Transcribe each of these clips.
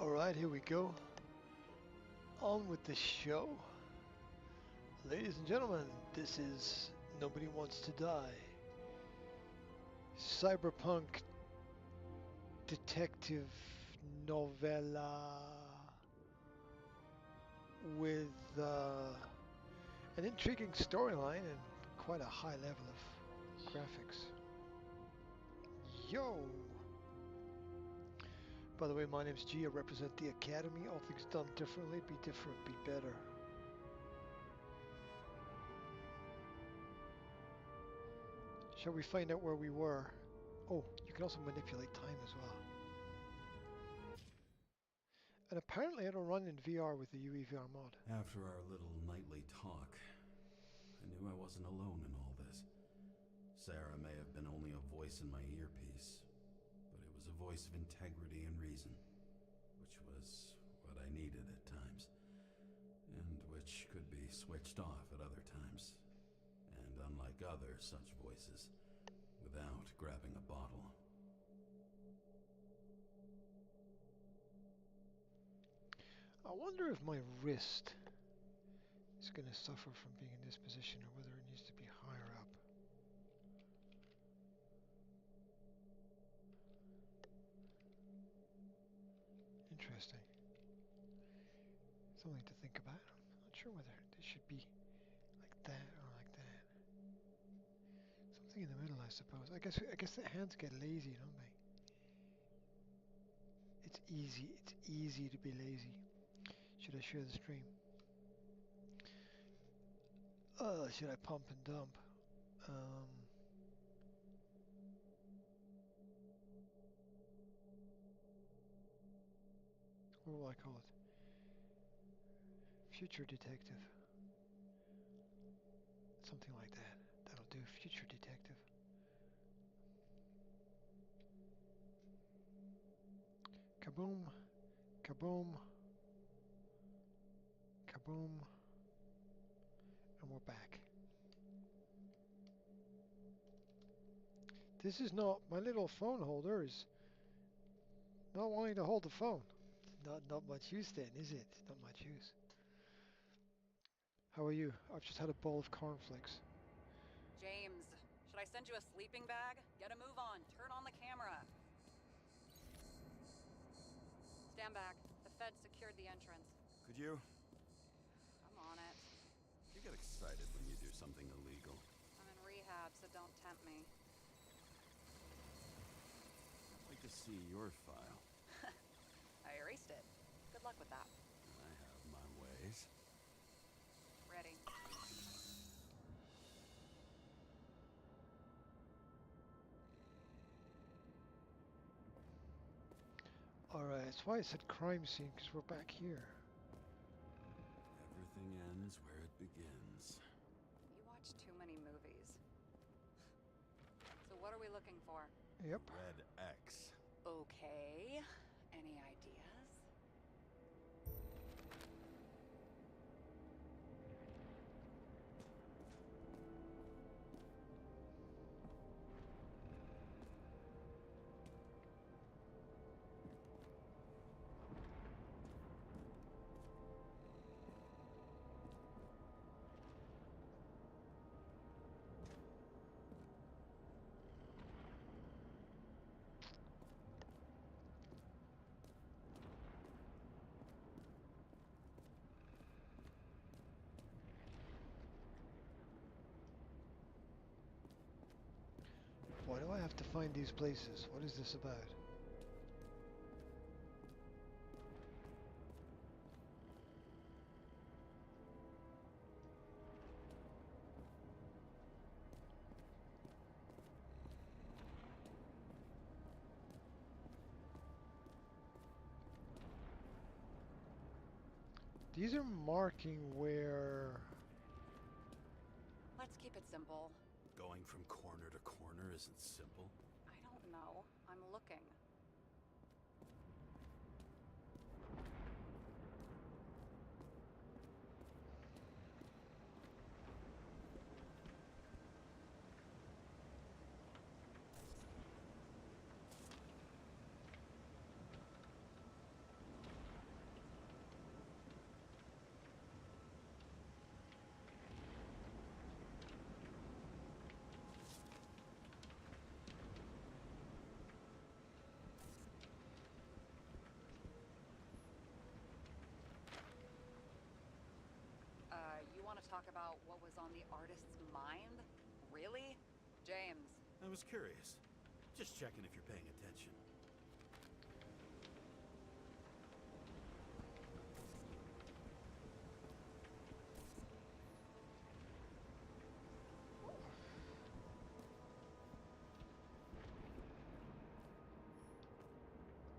Alright, here we go. On with the show. Ladies and gentlemen, this is Nobody Wants to Die. Cyberpunk detective novella with an intriguing storyline and quite a high level of graphics. Yo! By the way, my name's G. I represent the Academy. All things done differently. Be different, be better. Shall we find out where we were? Oh, you can also manipulate time as well. And apparently it'll run in VR with the UE VR mod. After our little nightly talk, I knew I wasn't alone in all this. Sarah may have been only a voice in my earpiece, but it was a voice of integrity and reason, which was what I needed at times, and which could be switched off at other times, and unlike other such voices, without grabbing a bottle. I wonder if my wrist is going to suffer from being in this position or whether it needs to be higher up. Interesting. Something to think about. I'm not sure whether this should be like that or like that. Something in the middle, I suppose. I guess the hands get lazy, don't they? It's easy to be lazy. Should I share the stream? Should I pump and dump? What will I call it? Future detective. Something like that. That'll do. Future detective. Kaboom. Kaboom. Kaboom. And we're back. This is not, my little phone holder is not wanting to hold the phone. Not much use then, is it? Not much use. How are you? I've just had a bowl of cornflakes. James, should I send you a sleeping bag? Get a move on. Turn on the camera. Stand back. The Fed secured the entrance. Could you? I'm on it. You get excited when you do something illegal. I'm in rehab, so don't tempt me. I'd like to see your file. I erased it. Good luck with that. I have my ways. Ready. Alright, that's why I said crime scene, because we're back here. Everything ends where it begins. You watch too many movies. So what are we looking for? Yep. Red X. Okay. Any ideas? Why do I have to find these places? What is this about? These are marking where... Let's keep it simple. Going from corner to corner isn't simple. I don't know. I'm looking. talk about what was on the artist's mind? Really? James. I was curious. Just checking if you're paying attention.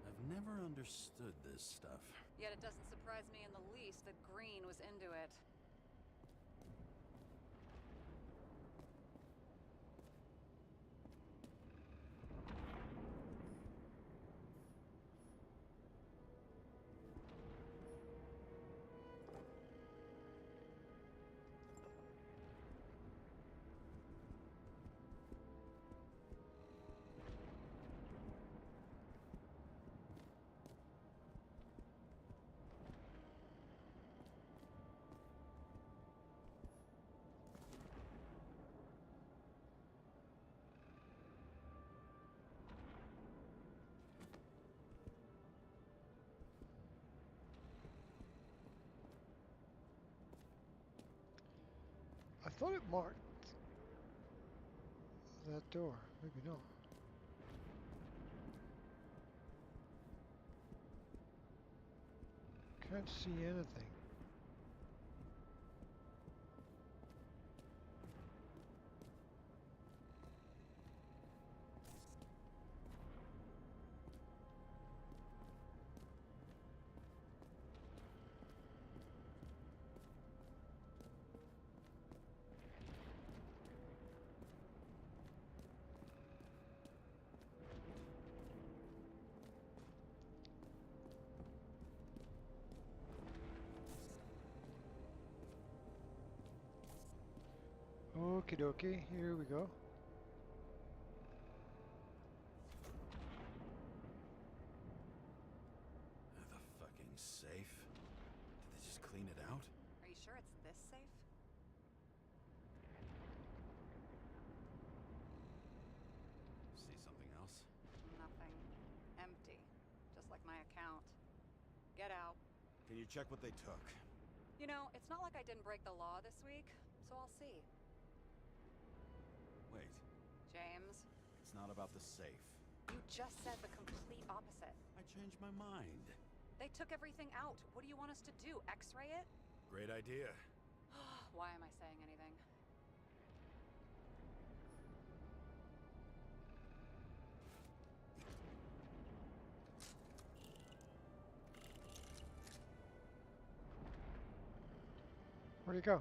I've never understood this stuff. Yet it doesn't surprise me in the least that Green was into it. I thought it marked that door. Maybe not. Can't see anything. Okie dokie, here we go. The fucking safe? Did they just clean it out? Are you sure it's this safe? See something else? Nothing. Empty. Just like my account. Get out. Can you check what they took? You know, it's not like I didn't break the law this week, so I'll see. Wait, James, it's not about the safe. you just said the complete opposite. I changed my mind. They took everything out. What do you want us to do? X-ray it? Great idea. Why am I saying anything? Where'd he go?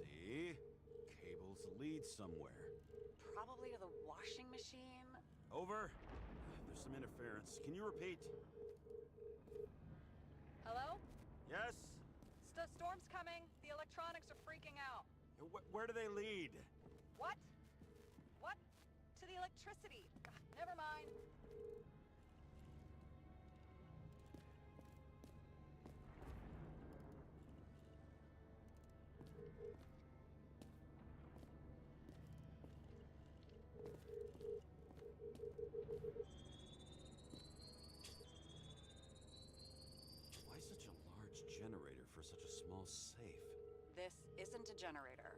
See? Cables lead somewhere. Probably to the washing machine. Over. There's some interference. Can you repeat? Hello? Yes? Storm's coming. The electronics are freaking out. Where do they lead? What? What? To the electricity. God, never mind. Why such a large generator for such a small safe? This isn't a generator.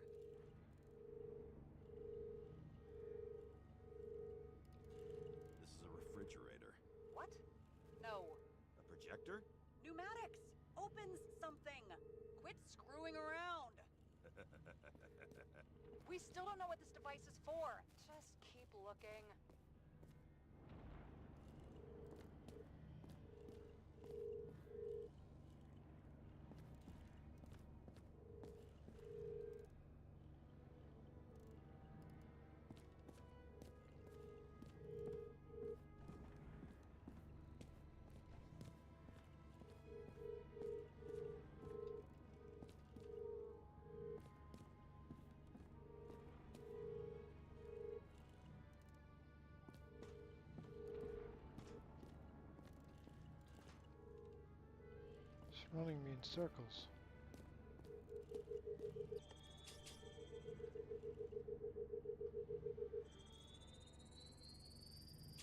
This is a refrigerator. What? No. A projector? Pneumatics! Opens something! Quit screwing around! We still don't know what this device is for. Just keep looking. It's running me in circles.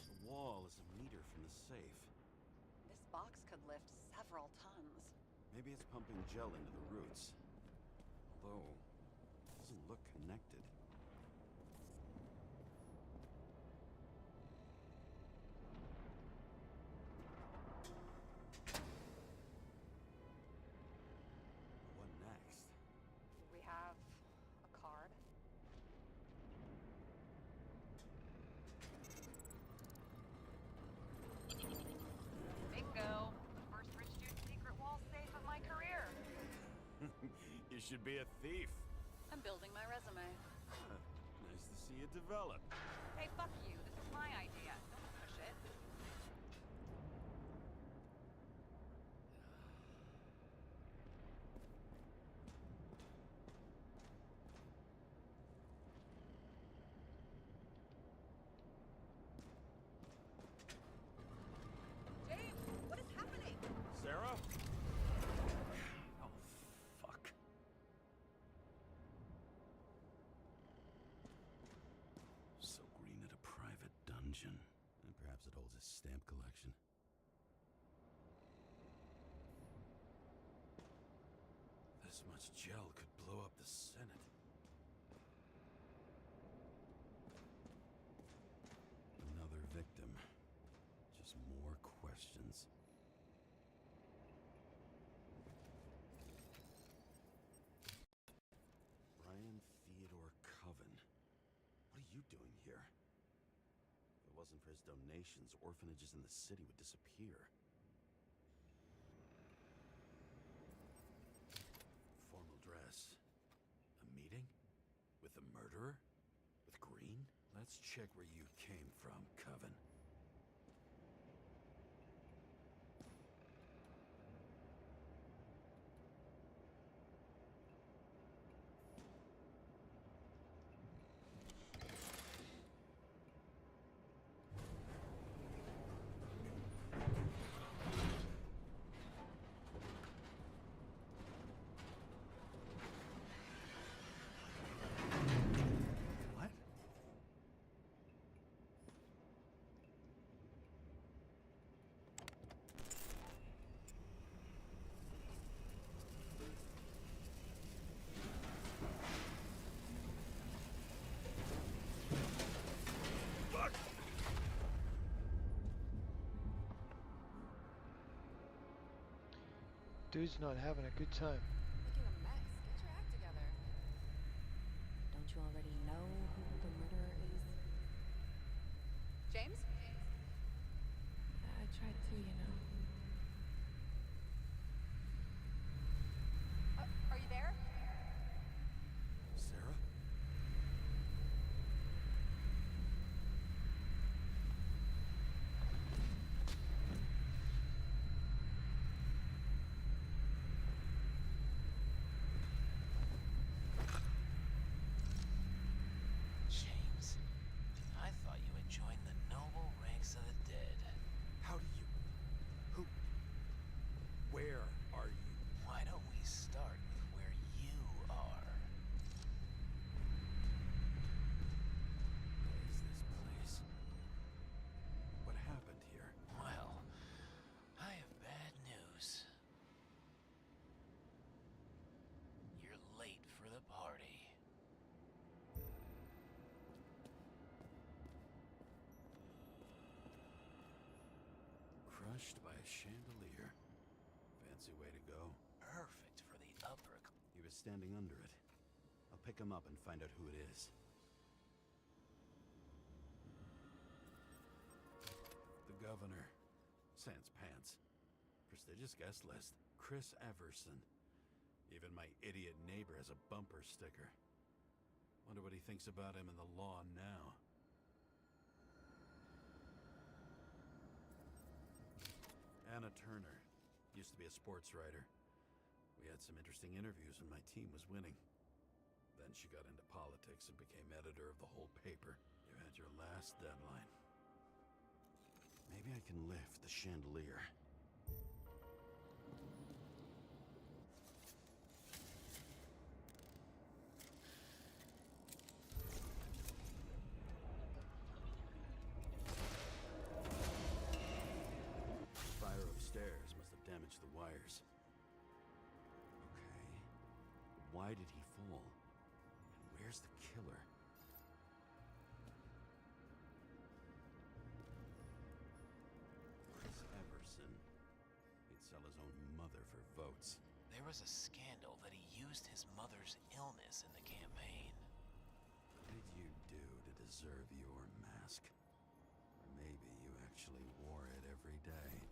The wall is a meter from the safe. This box could lift several tons. Maybe it's pumping gel into the roots. Although, it doesn't look connected. What next? We have a card. Bingo! The first rich dude's secret wall safe of my career. You should be a thief. I'm building my resume. Nice to see it develop. Hey, fuck you. This is my idea. Don't push it. James, what is happening? Sarah? Oh, fuck. So Green at a private dungeon. And perhaps it holds his stamp collection. This much gel could blow up the Senate. Another victim. Just more questions. Brian Theodore Coven. What are you doing here? If it wasn't for his donations, orphanages in the city would disappear. Formal dress. A meeting? With the murderer? With Green? Let's check where you came from, Coven. What? Fuck! Dude's not having a good time. Making a mess. Get your act together. Don't you already know who the murderer is? James? I tried to, you know. Are you there? Sarah? James, I thought you had joined the noble ranks of the dead. How do you... Who... Where are you? Why don't we start with where you are? What is this place? What happened here? Well, I have bad news. You're late for the party. Crushed by a chandelier. Fancy way to go. Perfect for the upper He was standing under it. I'll pick him up and find out who it is. The governor. Sans pants. Prestigious guest list. Chris Everson. Even my idiot neighbor has a bumper sticker. Wonder what he thinks about him and the law now. Anna Turner. Used to be a sports writer. We had some interesting interviews when my team was winning. Then she got into politics and became editor of the whole paper. You had your last deadline. Maybe I can lift the chandelier. Fire upstairs must have damaged the wires. Why did he fall? And where's the killer? Chris Everson. He'd sell his own mother for votes. There was a scandal that he used his mother's illness in the campaign. What did you do to deserve your mask? Or maybe you actually wore it every day.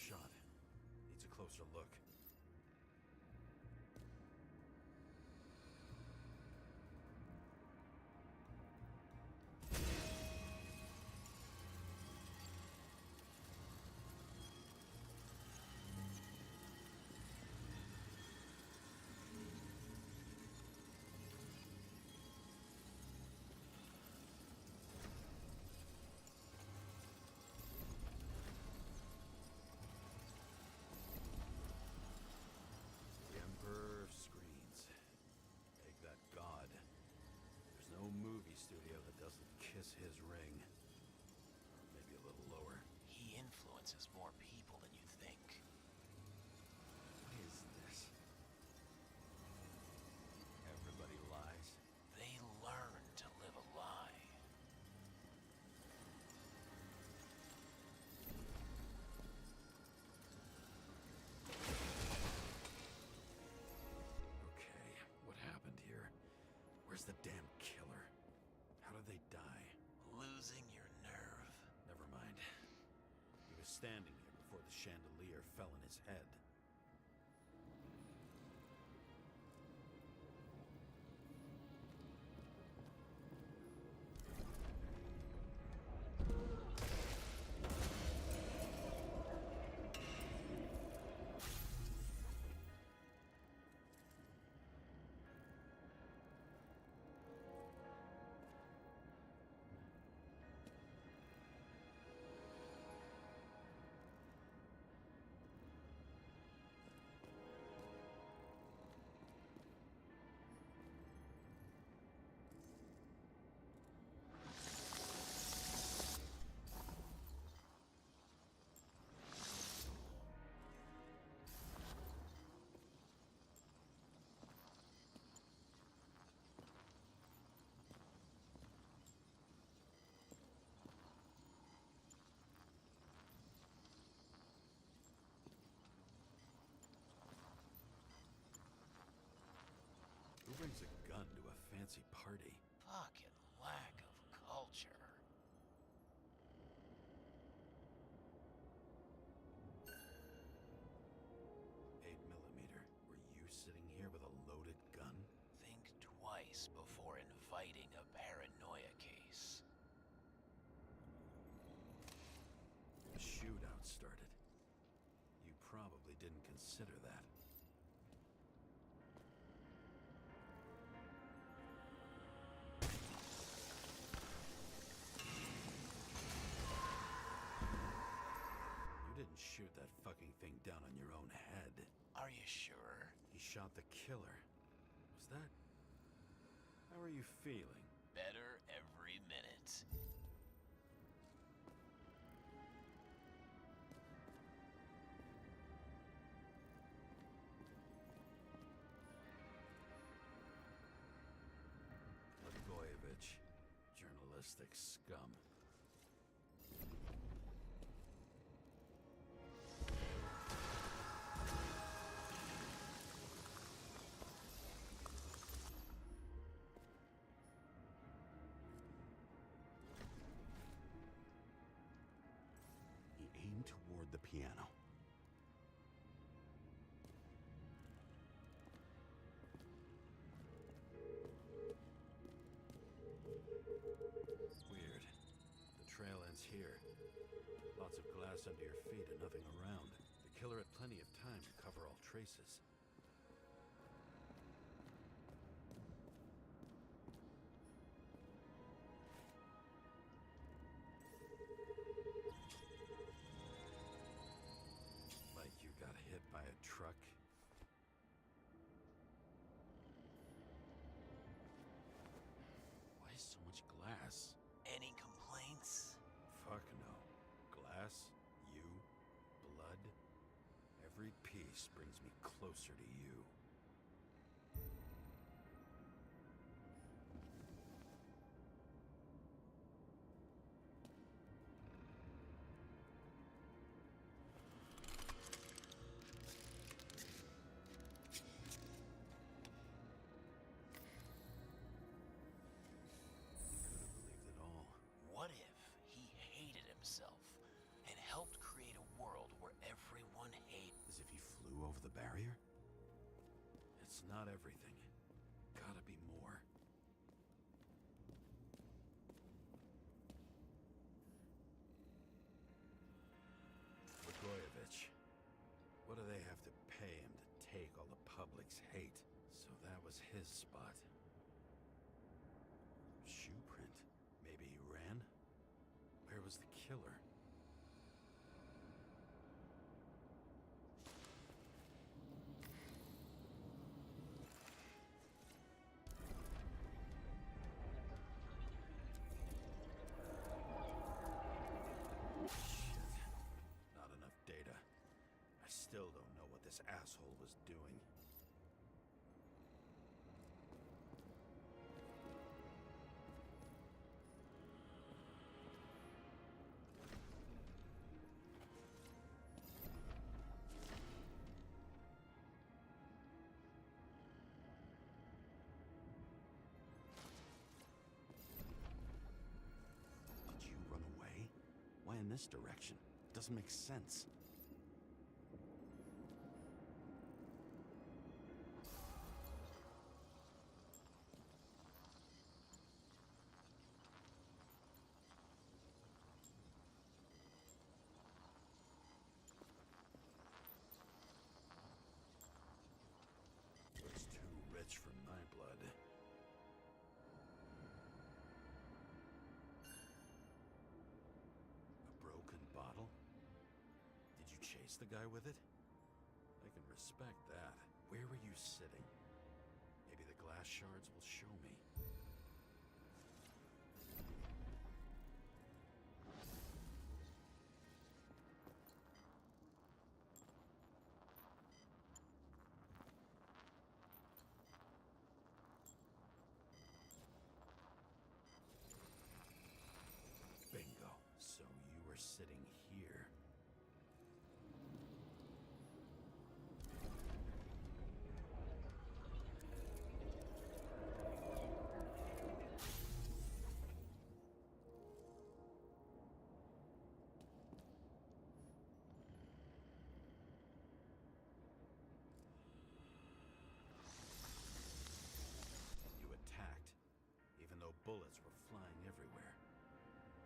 Shot. Needs a closer look. The Emperor screens. Make that god. There's no movie studio that doesn't kiss his ring. Or maybe a little lower. He influences more people than you think. What is this? Everybody lies. They learn to live a lie. Okay, what happened here? Where's the damn killer? How did they die? Losing your nerve. Never mind. He was standing here before the chandelier fell on his head. Who brings a gun to a fancy party? Fucking lack of culture. 8mm. Were you sitting here with a loaded gun? Think twice before inviting a paranoia case. A shootout started. You probably didn't consider that. You didn't shoot that fucking thing down on your own head. Are you sure? He shot the killer. Was that... How are you feeling? Better every minute. Blagojevich. Journalistic scum. He aimed toward the piano. fingerprints here. Lots of glass under your feet and nothing around. The killer had plenty of time to cover all traces. Like you got hit by a truck. Why so much glass? Any complaints? Fuck no. Glass, you, blood. Every piece brings me closer to you. Couldn't believe it all. What if he hated himself and helped create a world where everyone hates? As if he flew over the barrier? It's not everything. Gotta be more. Blagojevich. What do they have to pay him to take all the public's hate? So that was his spot. Shoe print. Maybe he ran? Where was the killer? Shit. Not enough data. I still don't know what this asshole was doing. Did you run away? Why in this direction? Doesn't make sense. Was too rich for my blood. A broken bottle? Did you chase the guy with it? I can respect that. Where were you sitting? Maybe the glass shards will show me. Bingo. So you were sitting here. You attacked, even though bullets were flying everywhere.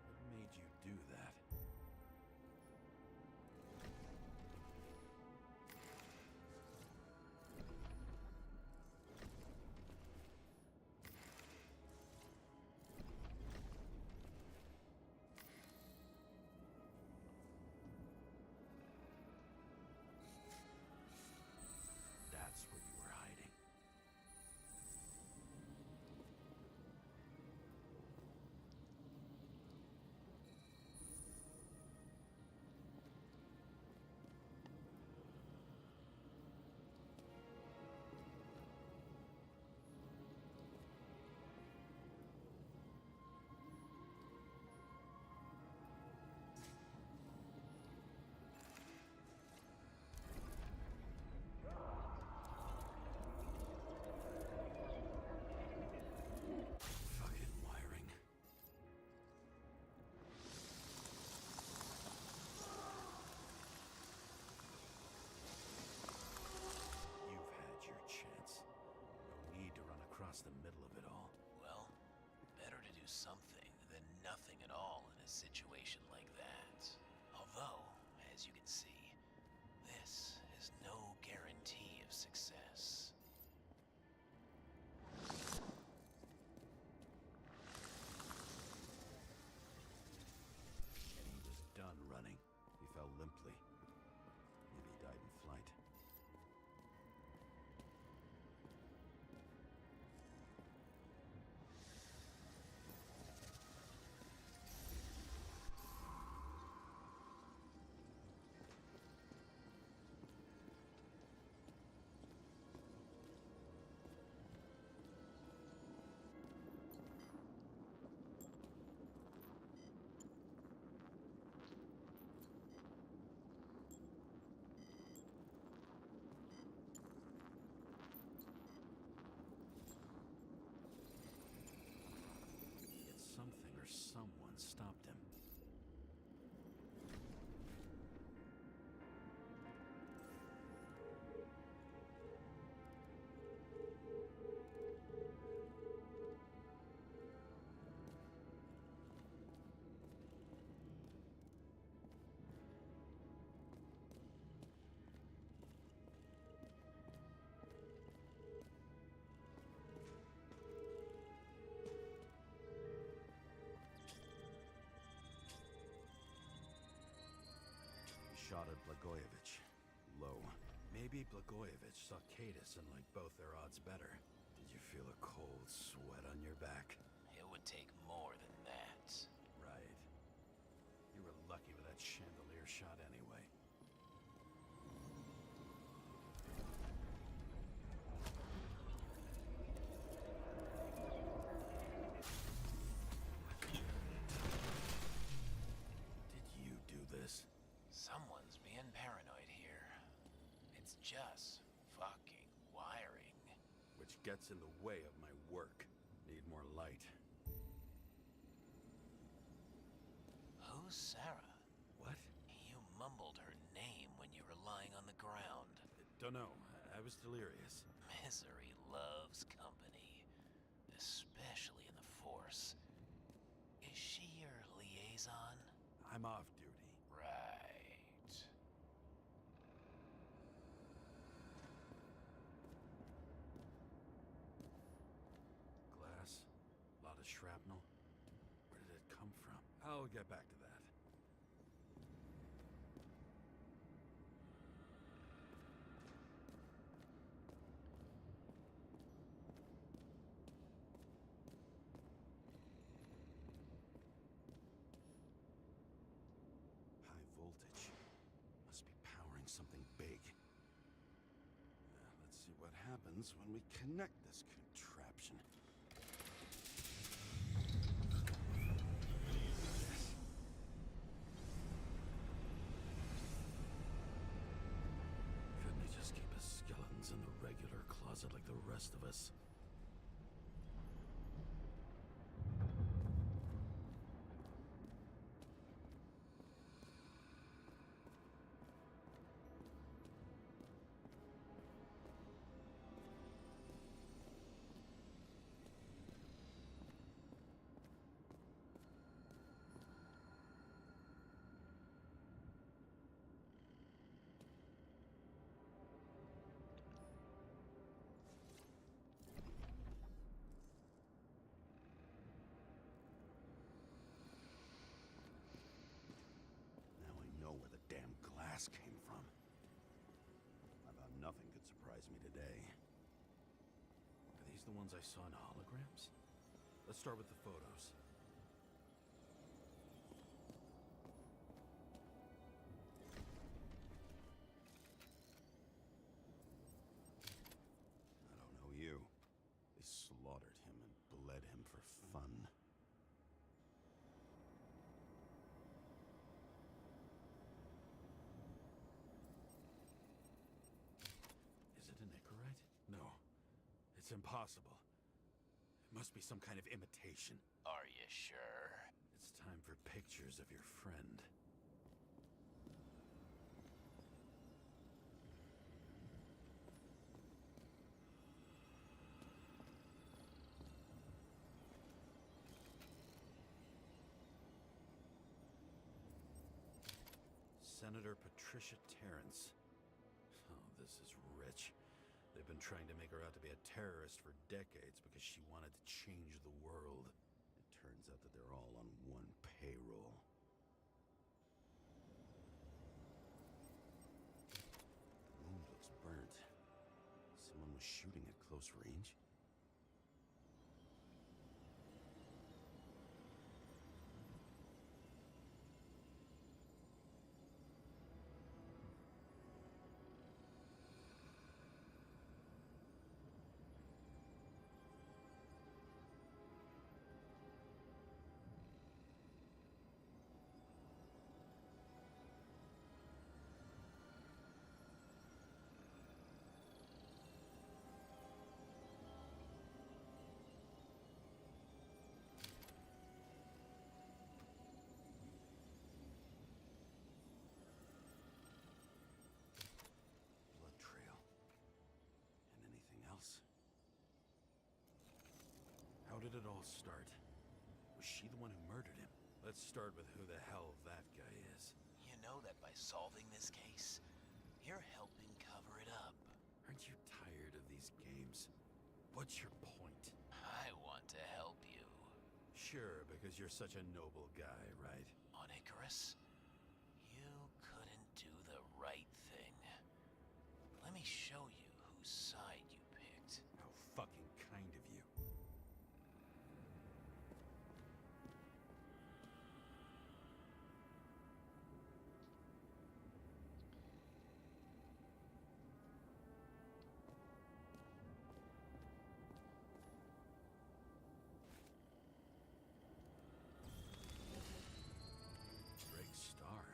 What made you do that? That's where you were hiding. Fucking wiring. You've had your chance. No need to run across the middle of it all. Well, better to do something than nothing at all in a situation like that. Although, as you can see, this is no guarantee of success. Eddie was done running. He fell limply. Maybe he died in flight. Yet something or someone stopped him. He shot at Blagojevich. Low. Maybe Blagojevich saw Cadis and liked both their odds better. Did you feel a cold sweat on your back? It would take more than that. Right. You were lucky with that chandelier shot anyway. Did you do this? Someone's being paranoid here. It's just fucking wiring. Which gets in the way of my work. Need more light. Who's Sarah? What? You mumbled her name when you were lying on the ground. Don't know. I was delirious. Misery loves company, especially in the Force. Is she your liaison? I'm off duty. Right. Glass, lot of shrapnel. Where did it come from? I'll get back to that. High voltage. Must be powering something big. Let's see what happens when we connect this contraption. Couldn't he just keep his skeletons in the regular closet like the rest of us? Now I know where the damn glass came from. I thought nothing could surprise me today. Are these the ones I saw in holograms? Let's start with the photos. I don't know you. They slaughtered him and bled him for fun. Is it an Icarite? No. It's impossible. It must be some kind of imitation. Are you sure? It's time for pictures of your friend. Senator Patricia Terrence. Oh, this is rich. They've been trying to make her out to be a terrorist for decades because she wanted to change the world. It turns out that they're all on one payroll. The wound looks burnt. Someone was shooting at close range. Blood trail. And anything else? How did it all start? Was she the one who murdered him? Let's start with who the hell that guy is. You know that by solving this case, you're helping cover it up. Aren't you tired of these games? What's your point? I want to help you. Sure, because you're such a noble guy, right? On Icarus, you couldn't do the right thing. Let me show you whose side you picked. How fucking kind of you. Drake Starr.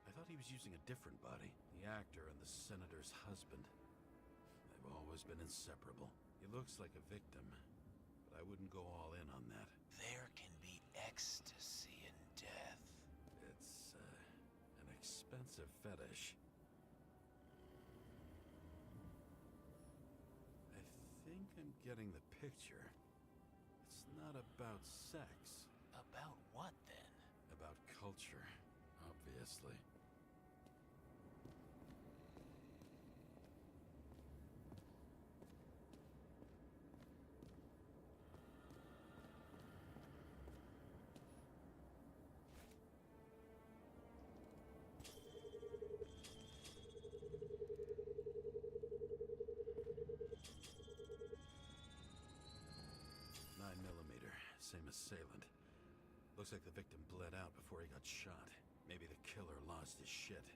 I thought he was using a different body. The actor and the senator's husband. They've always been inseparable. He looks like a victim, but I wouldn't go all in on that. There can be ecstasy in death. It's, an expensive fetish. I think I'm getting the picture. It's not about sex. About what then? About culture, obviously. Same assailant. Looks like the victim bled out before he got shot. Maybe the killer lost his shit.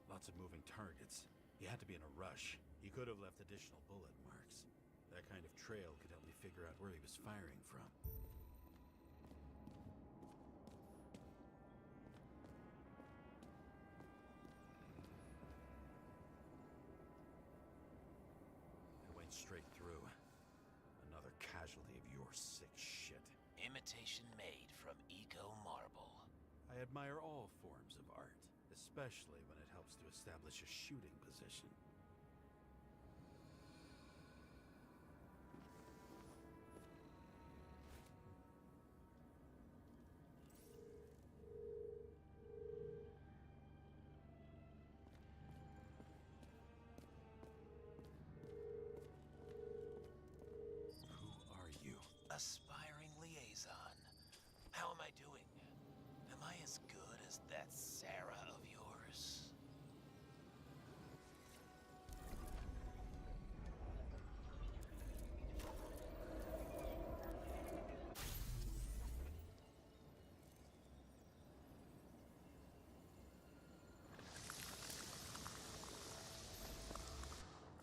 Lots of moving targets. He had to be in a rush. He could have left additional bullet marks. That kind of trail could help me figure out where he was firing from. It went straight through. Another casualty of your sick shit. Imitation made from Eco Marble. I admire all forms of art, especially when it helps to establish a shooting position. Who are you? Aspiring liaison. How am I doing? Am I as good as that Sarah of yours?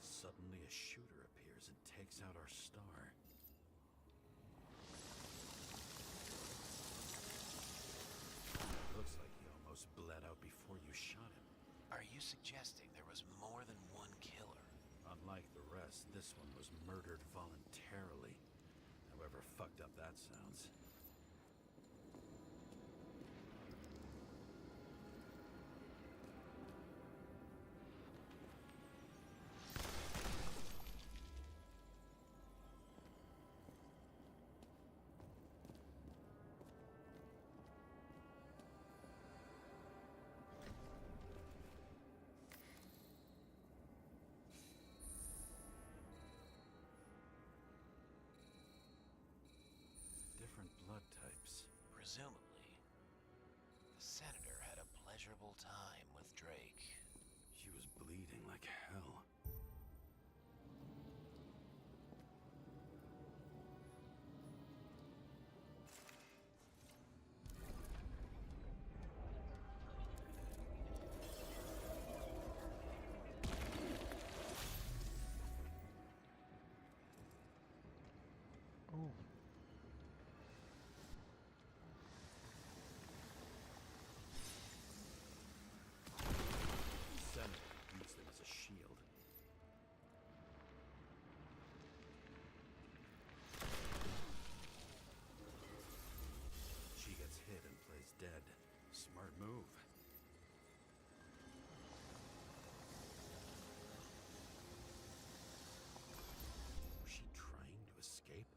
Suddenly a shooter appears and takes out our star. Looks like he almost bled out before you shot him. Are you suggesting there was more than one killer? Unlike the rest, this one was murdered voluntarily. However fucked up that sounds. blood types. Presumably, the senator had a pleasurable time with Drake. She was bleeding like hell. Oh. Senator used them as a shield. She gets hit and plays dead. Smart move. Was she trying to escape?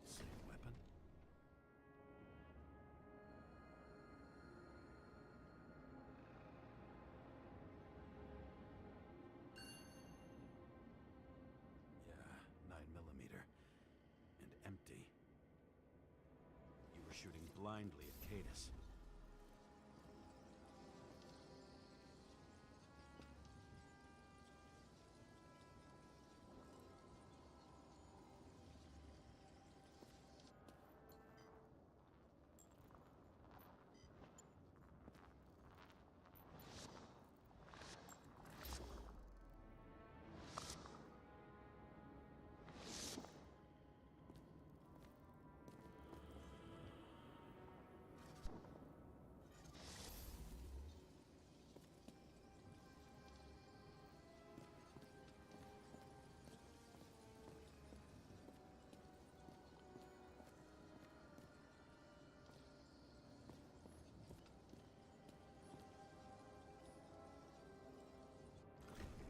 Same weapon? Yeah, 9mm. And empty. You were shooting blindly at Cadus.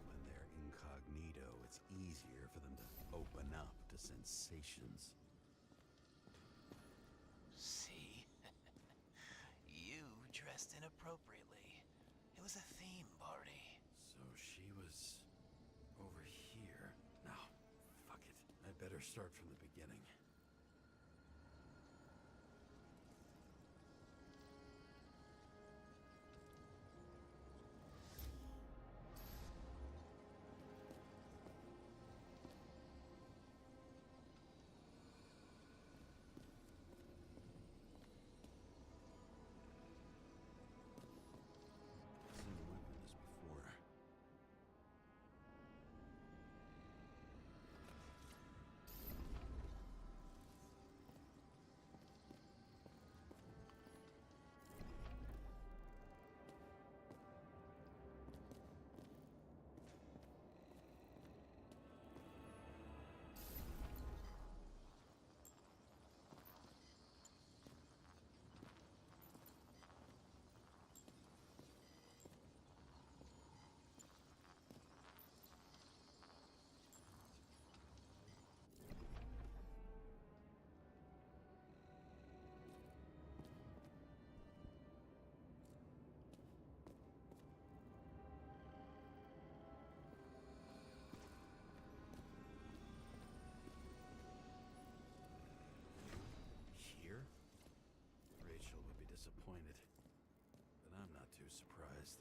When they're incognito, it's easier for them to open up to sensations. See? You dressed inappropriately. It was a theme party. So she was over here. Now, fuck it. I'd better start from the beginning. Same weapon as before. was surprised.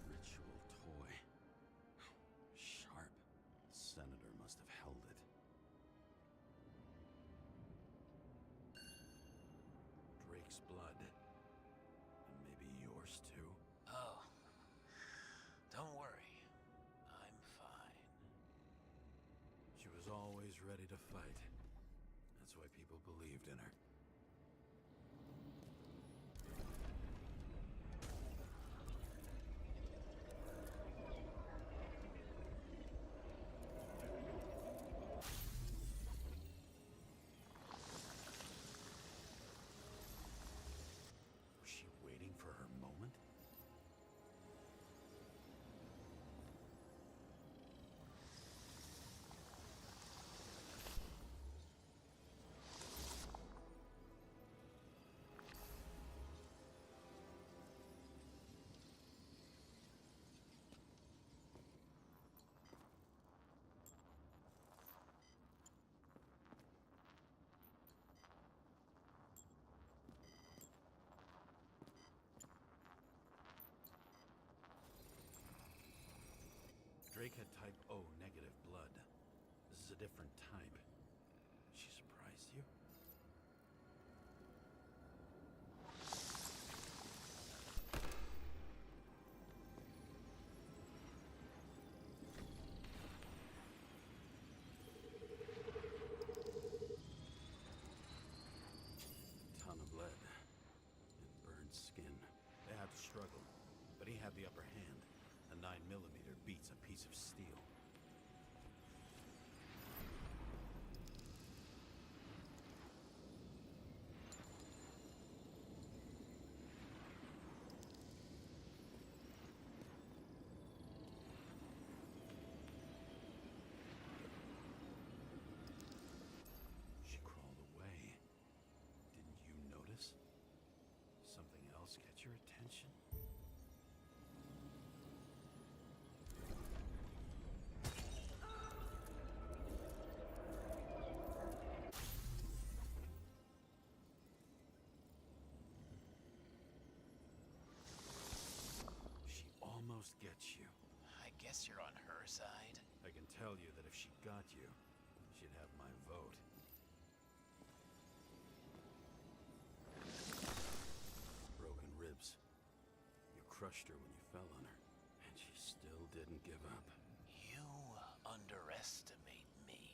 Ritual toy. Sharp. Senator must have held it. Drake's blood. And maybe yours too? Oh. Don't worry. I'm fine. She was always ready to fight. That's why people believed in her. Was she waiting for her moment? Drake had type O negative blood. This is a different type. She surprised you? Ton of lead. And burned skin. They had to struggle, but he had the upper hand. A 9mm beats a piece of steel. She crawled away. Didn't you notice? Something else catch your attention? side? I can tell you that if she got you, she'd have my vote. Broken ribs. You crushed her when you fell on her, and she still didn't give up. You underestimate me.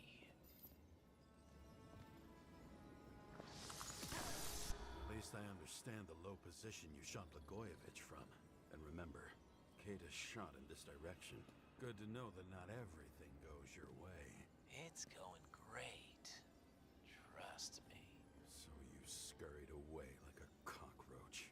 At least I understand the low position you shot Blagojevich from. And remember, Kata's shot in this direction. Good to know that not everything goes your way. It's going great. Trust me. So you scurried away like a cockroach.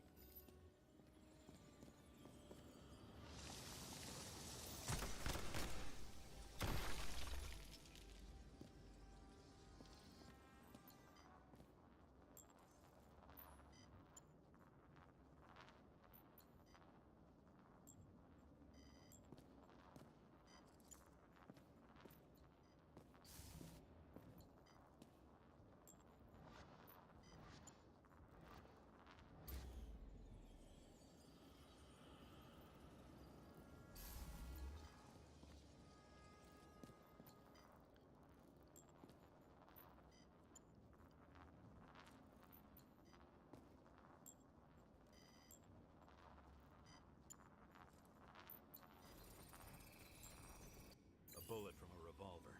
A bullet from a revolver.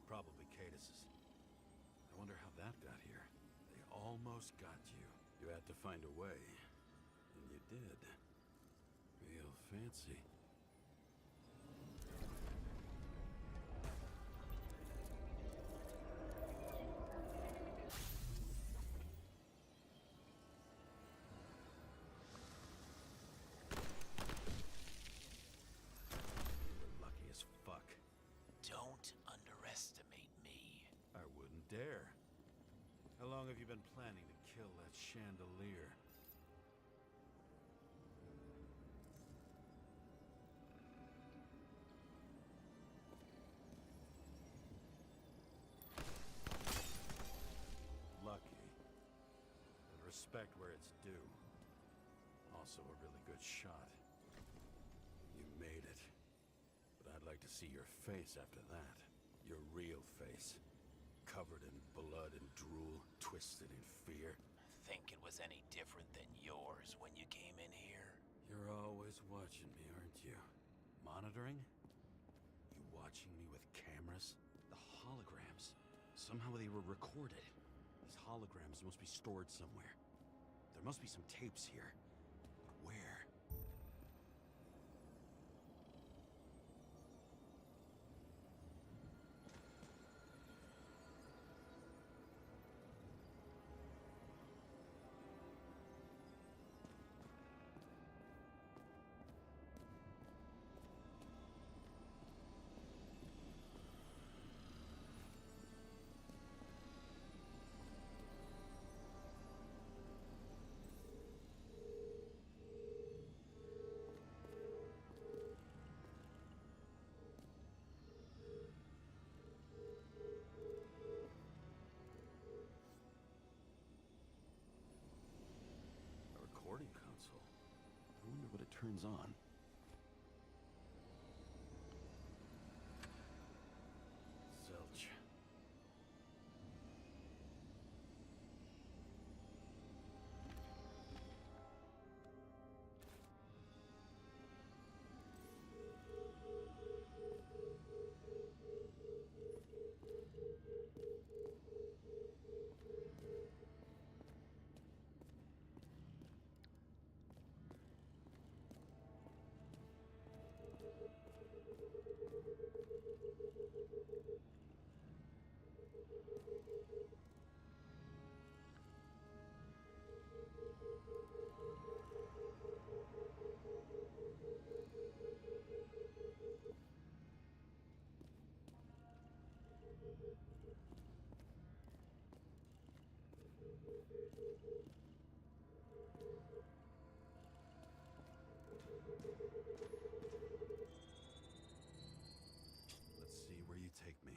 Probably Cadis's. I wonder how that got here. They almost got you. You had to find a way. And you did. Real fancy. You were lucky as fuck. Don't underestimate me. I wouldn't dare. How long have you been planning to kill that chandelier? Lucky. And respect where it's due. Also a really good shot. You made it. But I'd like to see your face after that. Your real face. Covered in blood and drool, twisted in fear. Think it was any different than yours when you came in here? You're always watching me, aren't you? Monitoring? You watching me with cameras? The holograms. Somehow they were recorded. These holograms must be stored somewhere. There must be some tapes here. But where? A recording console. I wonder what it turns on. Zilch. Let's see where you take me.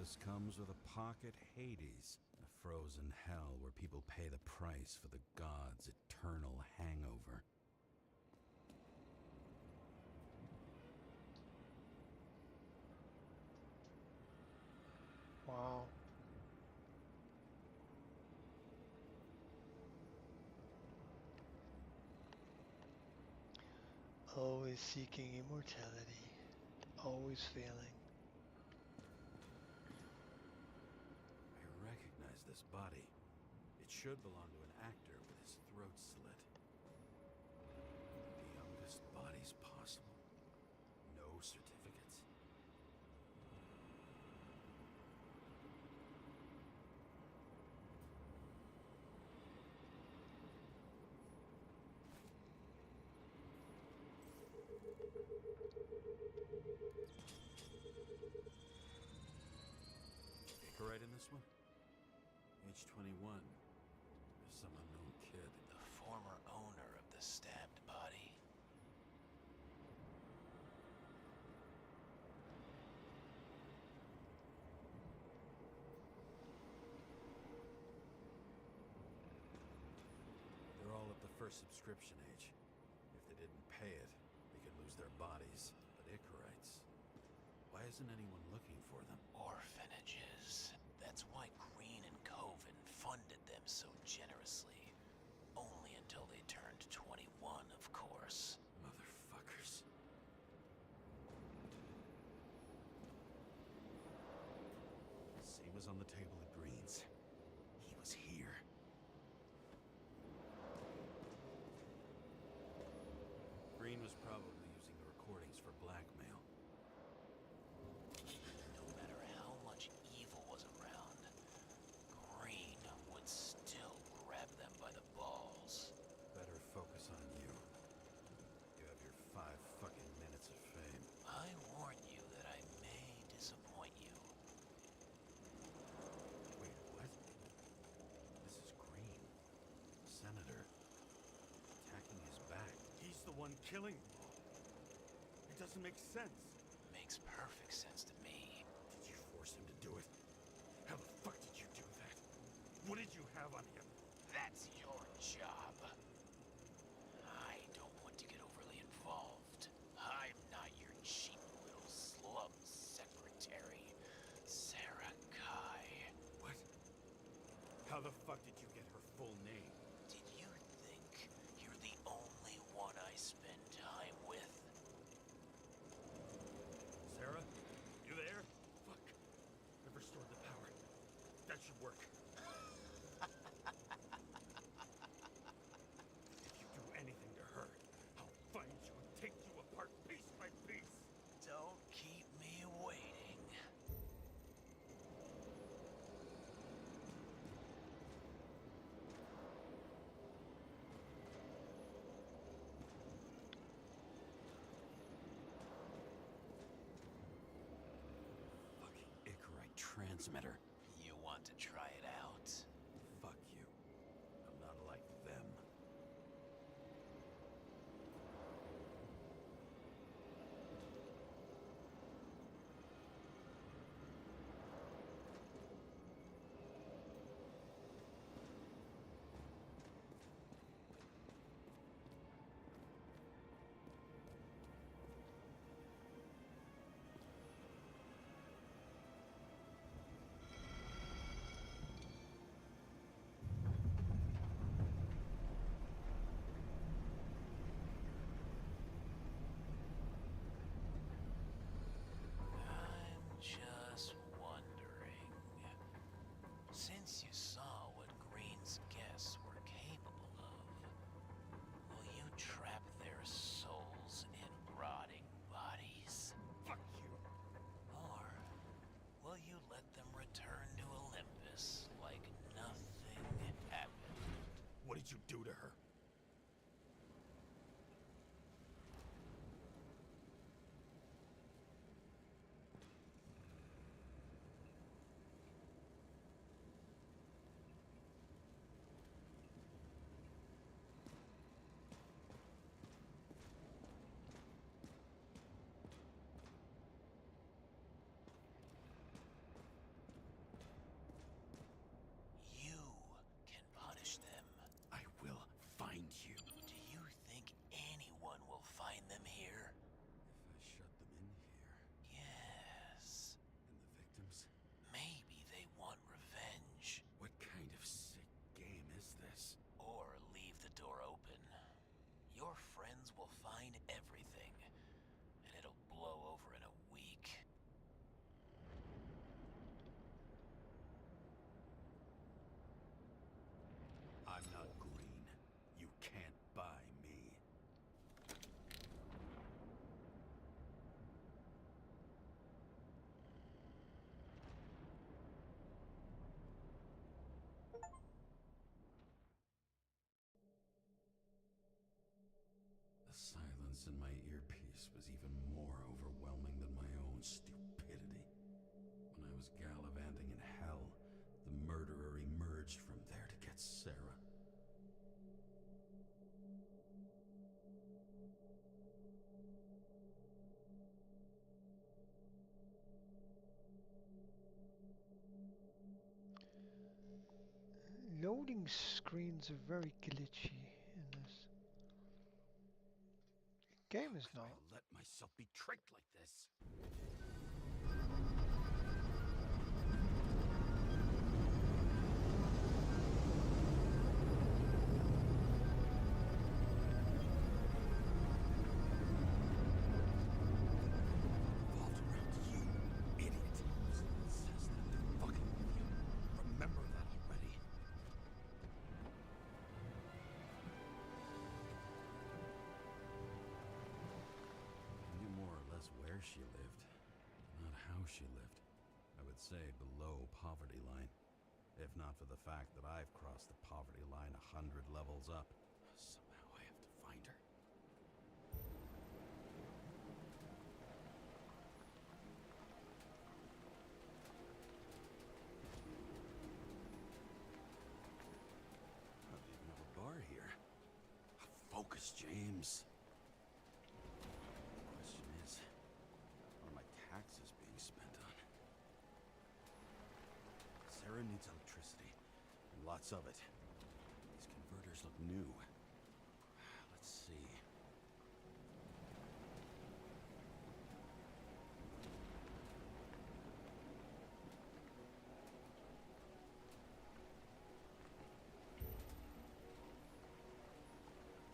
this comes with a pocket Hades, a frozen hell where people pay the price for the gods' eternal hangover. Wow. Always seeking immortality, always failing. I recognize this body. It should belong to an actor with his throat slit. The youngest bodies possible. No certificates. Right in this one? Age 21. There's some unknown kid. The former owner of the stabbed body. They're all at the first subscription age. If they didn't pay it, they could lose their bodies. But Icarites, why isn't anyone looking for them? Orphanages. That's why Green and Coven funded them so generously. Only until they turned 21, of course. Motherfuckers. Same as on the table at Green's. He was here. Green was probably using the recordings for blackmail. No matter how much evil was around, Green would still grab them by the balls. Better focus on you. You have your 5 fucking minutes of fame. I warn you that I may disappoint you. Wait, what? This is Green. Senator. Attacking his back. He's the one killing them all. It doesn't make sense. Makes perfect sense to me. Did you force him to do it? How the fuck did you do that? What did you have on him? That's your job. I don't want to get overly involved. I'm not your cheap little slum secretary, Sarah Kai. What? How the fuck did you get her full name? Did you think you're the only one I spend time with? Sarah? You there? Fuck. I've restored the power. That should work. If you do anything to her, I'll find you and take you apart piece by piece. Don't keep me waiting. Fucking Icarite transmitter. You want to try it out? Fuck you. I'm not like them. I'm just wondering. Since you saw what Green's guests were capable of, will you trap their souls in rotting bodies? Fuck you. Or will you let them return to Olympus like nothing happened? What did you do to her? voice in my earpiece was even more overwhelming than my own stupidity. When I was gallivanting in hell, the murderer emerged from there to get Sarah. Loading screens are very glitchy in this. Game is How not. could I let myself be tricked like this? Revolved around you, idiot. Someone says that they're fucking with you. Remember that already. I knew more or less where she lived, not how she lived. I would say below poverty line. If not for the fact that I've crossed the poverty line 100 levels up. Somehow I have to find her. I don't even have a bar here. Focus, James. The question is, what are my taxes being spent on? Sarah needs electricity, and lots of it. These converters look new. Let's see.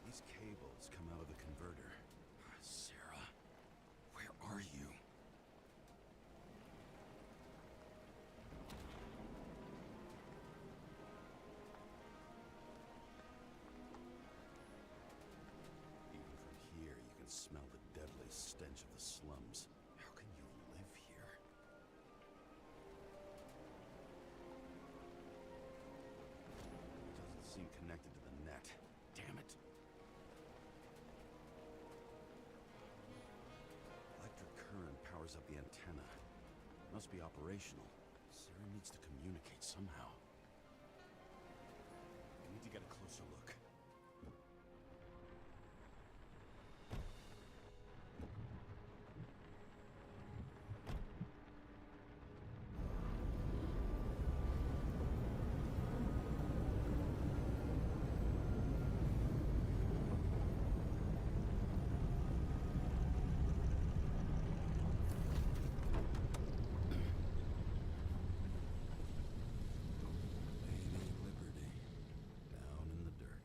These cables come out of the converter. Sarah, where are you? Even from here, you can smell the deadly stench of the slums. How can you live here? Doesn't seem connected to the net. Damn it. Electric current powers up the antenna. Must be operational. Sarah needs to communicate somehow. I need to get a closer look. Lady Liberty, down in the dirt.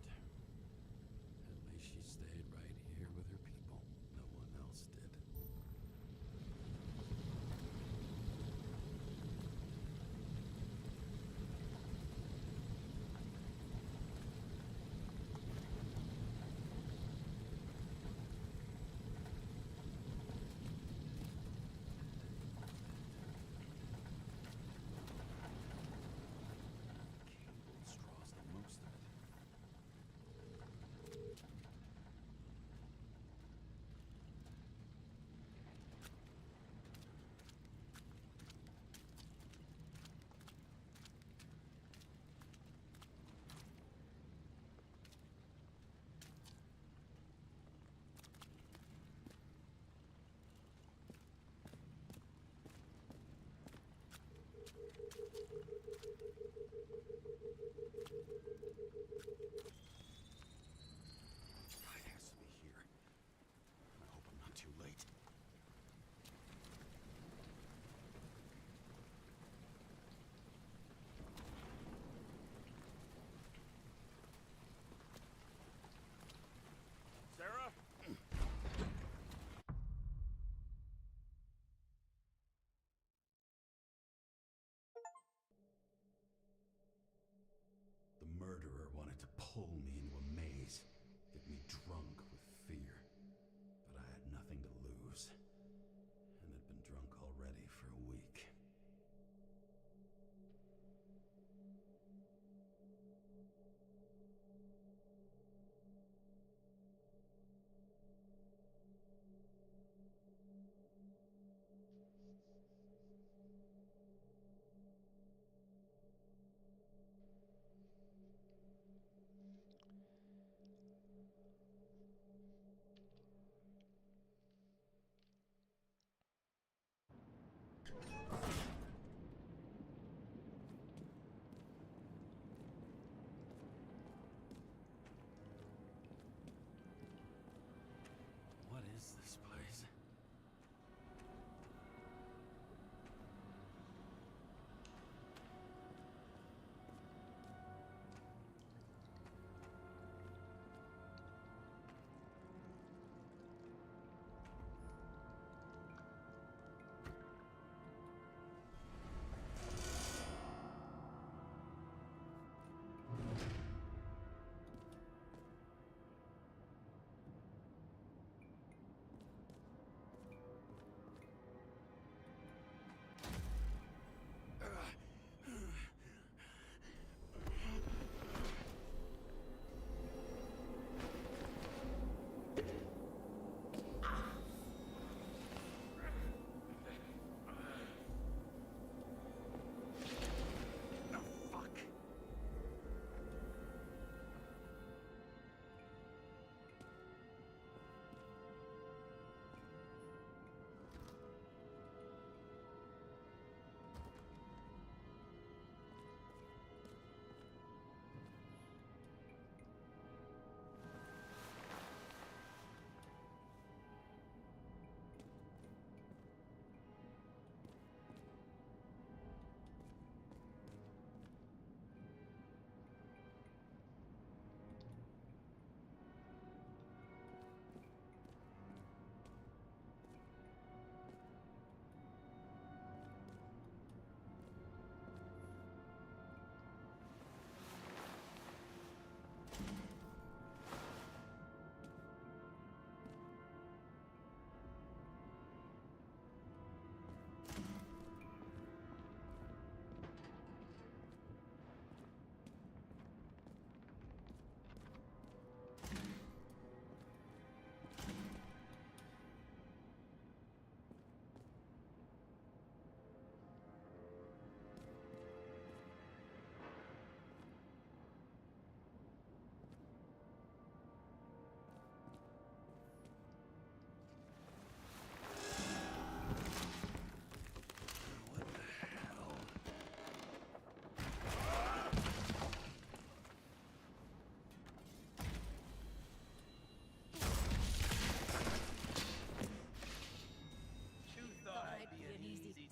What is this place?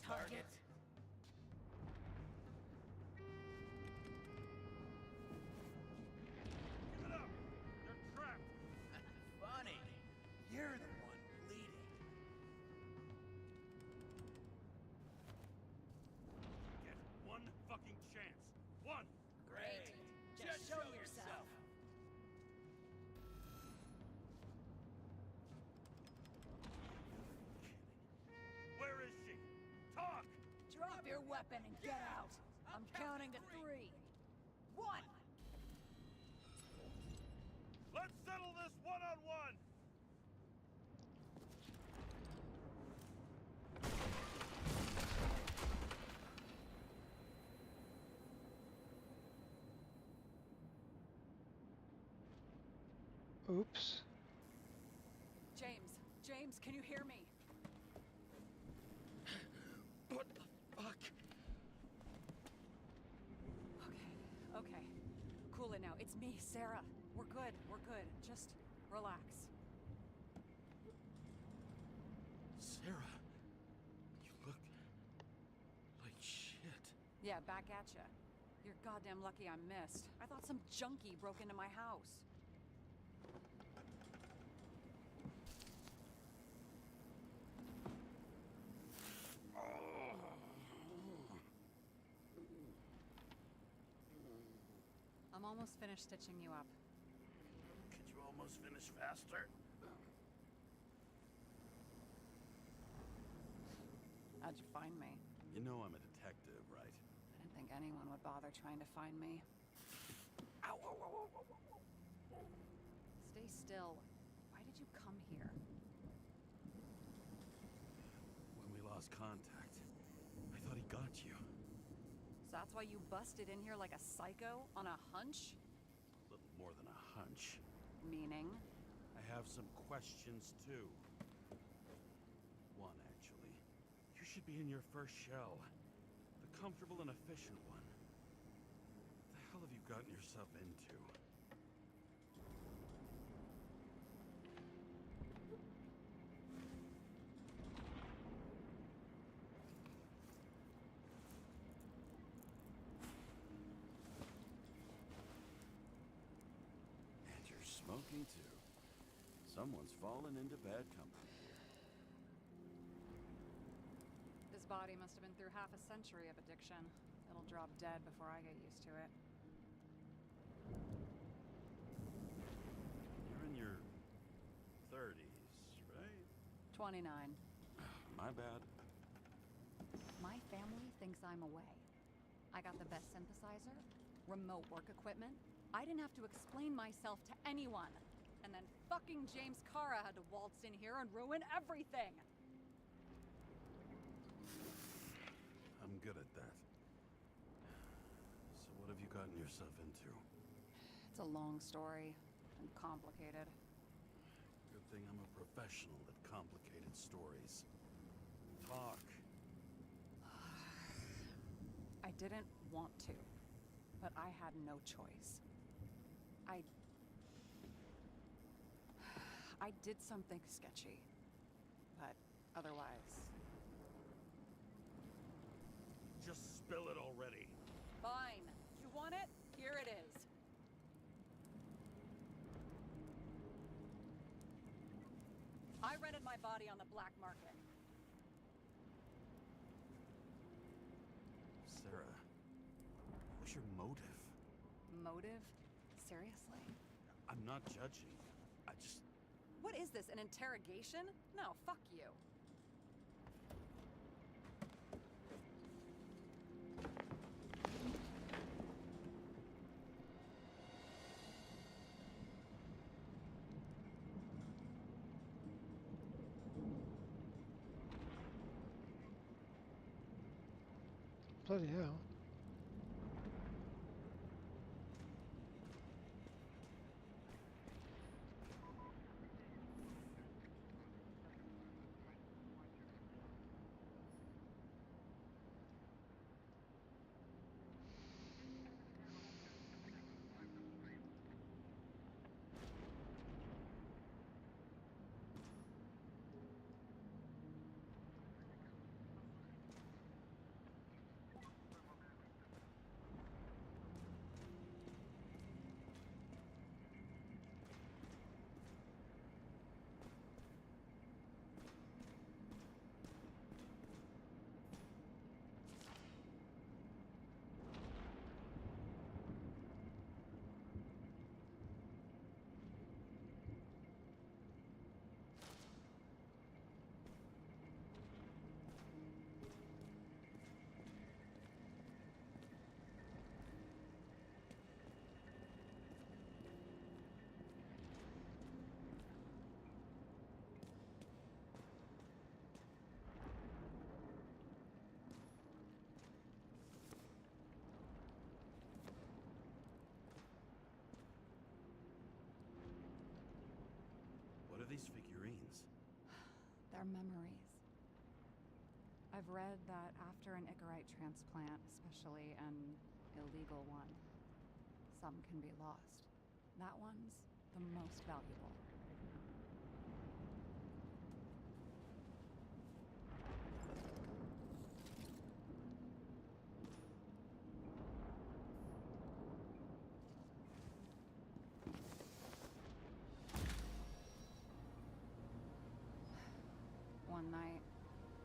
Target. Give it up! You're trapped! Funny. You're the one bleeding. Get one fucking chance. One! Great. Just show yourself. Where is she? Talk! Drop your weapon and get out! I'm counting to 3. 1! Let's settle this one-on-one! Oops. James, can you hear me? What the fuck? Okay. Cool it now. It's me, Sarah. We're good. Just relax. Sarah, you look like shit. Yeah, back at ya. You're goddamn lucky I missed. I thought some junkie broke into my house. I'm almost finished stitching you up. Could you almost finish faster? How'd you find me? You know I'm a detective, right? I didn't think anyone would bother trying to find me. Ow, ow, ow, ow, ow. Stay still. Why did you come here? When we lost contact, I thought he got you. So that's why you busted in here like a psycho on a hunch? A little more than a hunch. Meaning? I have some questions, too. One, actually. You should be in your first shell. The comfortable and efficient one. What the hell have you gotten yourself into? And you're smoking too. Someone's fallen into bad company here. This body must have been through half a century of addiction. It'll drop dead before I get used to it. You're in your 30s, right? 29. My bad. My family thinks I'm away. I got the best synthesizer, remote work equipment. I didn't have to explain myself to anyone. And then fucking James Kara had to waltz in here and ruin everything. I'm good at that. So what have you gotten yourself into? It's a long story and complicated. Good thing I'm a professional at complicated stories. Talk. I didn't want to, but I had no choice. I did something sketchy, but otherwise... Just spill it already. Fine. You want it? Here it is. I rented my body on the black market. Sarah, what was your motive? Motive? Seriously? I'm not judging. I just... What is this, an interrogation? No, fuck you. Bloody hell. What are these figurines? They're memories. I've read that after an Icarite transplant, especially an illegal one, some can be lost. That one's the most valuable. One night,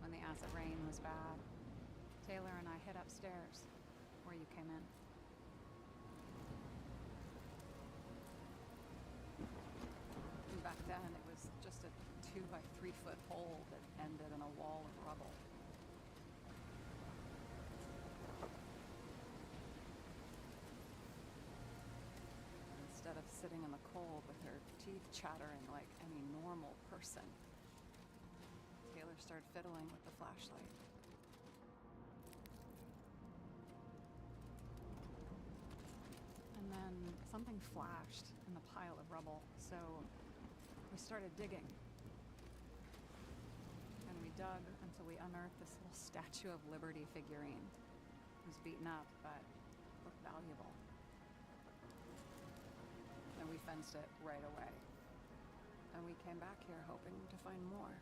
when the acid rain was bad, Taylor and I hid upstairs, where you came in. And back then, it was just a 2 by 3 foot hole that ended in a wall of rubble. Instead of sitting in the cold with her teeth chattering like any normal person, Taylor started fiddling with the flashlight. And then something flashed in the pile of rubble, so we started digging. And we dug until we unearthed this little Statue of Liberty figurine. It was beaten up, but looked valuable. And we fenced it right away. And we came back here hoping to find more.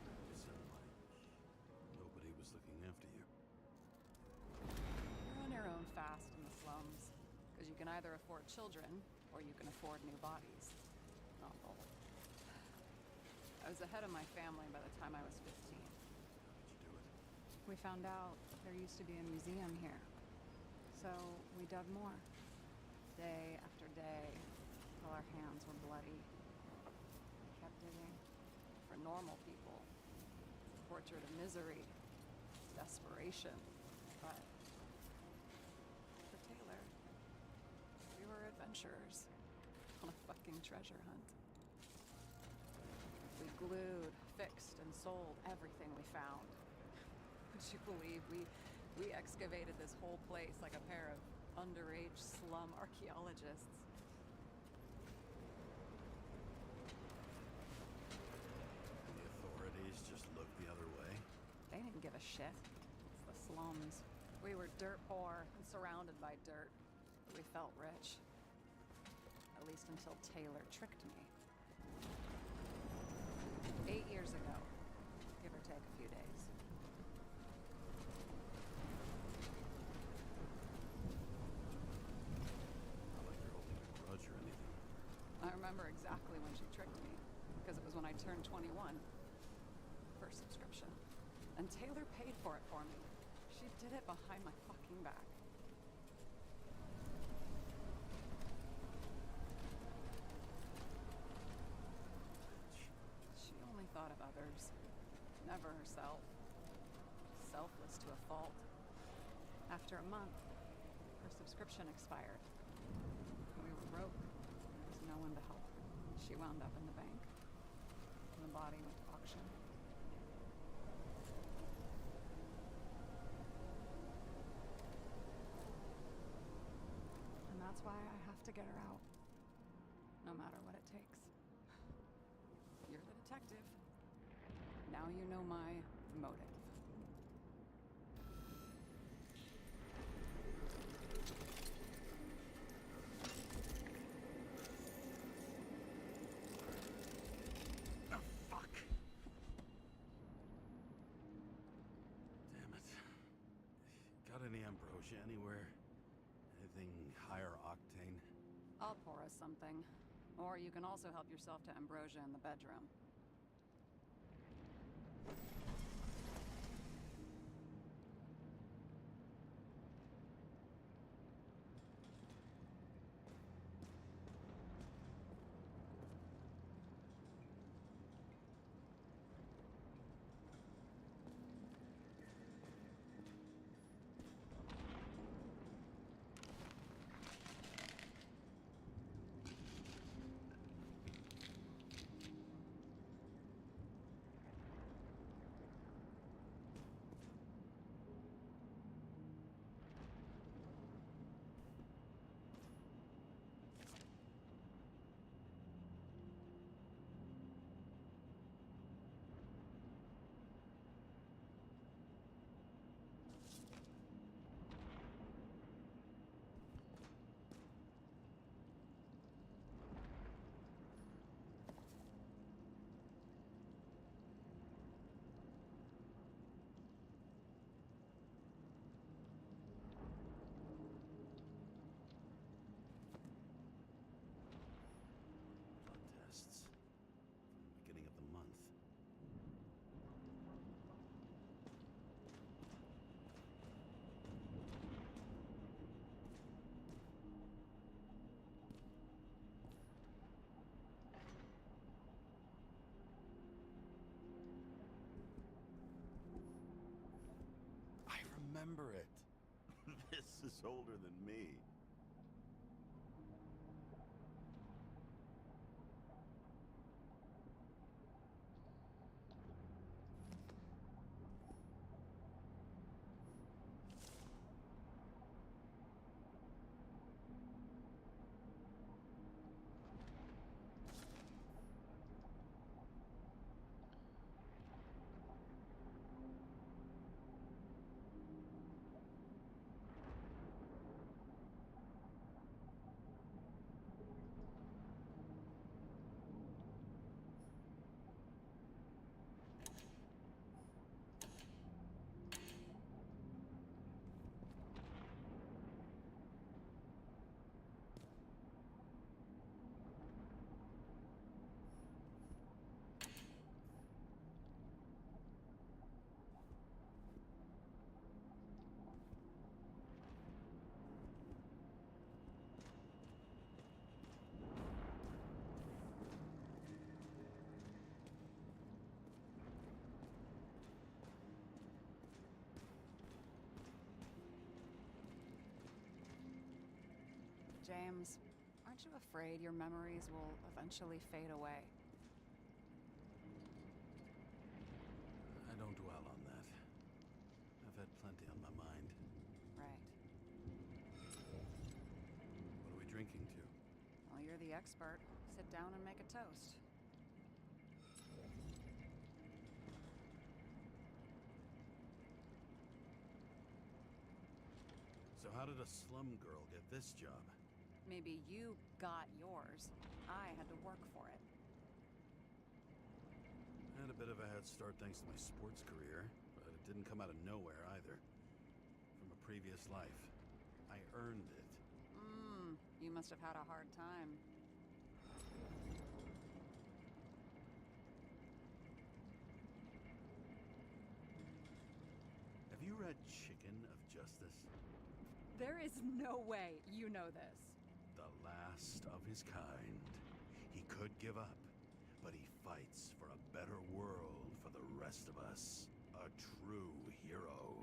You sound like nobody was looking after you. You're on your own fast in the slums. Because you can either afford children, or you can afford new bodies. Not both. I was ahead of my family by the time I was 15. How'd you do it? We found out there used to be a museum here. So we dug more. Day after day, till our hands were bloody. We kept digging. For normal people. Portrait of misery. Desperation. But for Taylor, we were adventurers. On a fucking treasure hunt. We glued, fixed, and sold everything we found. Would you believe we excavated this whole place like a pair of underage slum archaeologists? The authorities just looked the other way. They didn't give a shit. It's the slums. We were dirt poor and surrounded by dirt. But we felt rich. At least until Taylor tricked me. 8 years ago. Give or take a few days. Not like you're holding a grudge or anything. I remember exactly when she tricked me. Because it was when I turned 21. First subscription. And Taylor paid for it for me. She did it behind my fucking back. She only thought of others. Never herself. Selfless to a fault. After a month, her subscription expired. We were broke. There was no one to help. She wound up in the bank. And the body went to auction. And that's why I have to get her out. No matter what it takes. You're the detective. Now you know my motive. Oh, fuck! Damn it. Got any ambrosia anywhere? Anything higher octane? I'll pour us something. Or you can also help yourself to ambrosia in the bedroom. Blood tests. From the beginning of the month. I remember it. This is older than me. James, aren't you afraid your memories will eventually fade away? I don't dwell on that. I've had plenty on my mind. Right. What are we drinking to? Well, you're the expert. Sit down and make a toast. So how did a slum girl get this job? Maybe you got yours. I had to work for it. I had a bit of a head start thanks to my sports career, but it didn't come out of nowhere either. From a previous life. I earned it. You must have had a hard time. Have you read Chicken of Justice? There is no way you know this. The last of his kind. He could give up, but he fights for a better world for the rest of us. A true hero.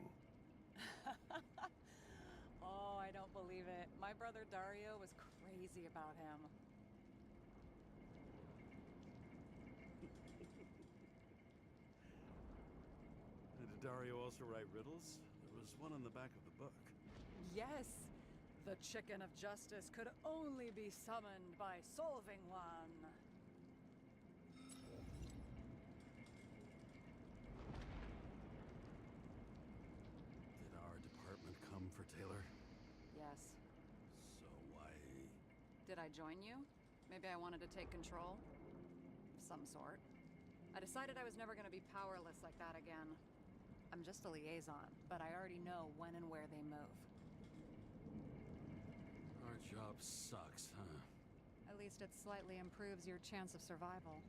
Oh, I don't believe it. My brother Dario was crazy about him. Did Dario also write riddles? There was one on the back of the book. Yes, the chicken of justice could only be summoned by solving one. Did our department come for Taylor? Yes. So why... Did I join you? Maybe I wanted to take control? Some sort. I decided I was never going to be powerless like that again. I'm just a liaison, but I already know when and where they move. Our job sucks, huh? At least it slightly improves your chance of survival.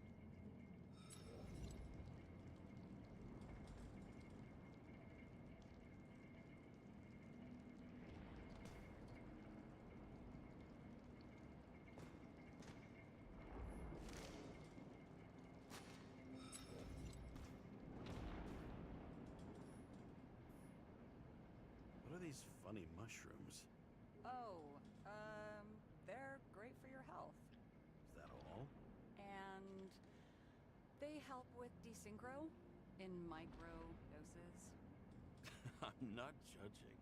What are these funny mushrooms? Oh, they're great for your health. Is that all? And they help with desynchro in micro doses. I'm not judging.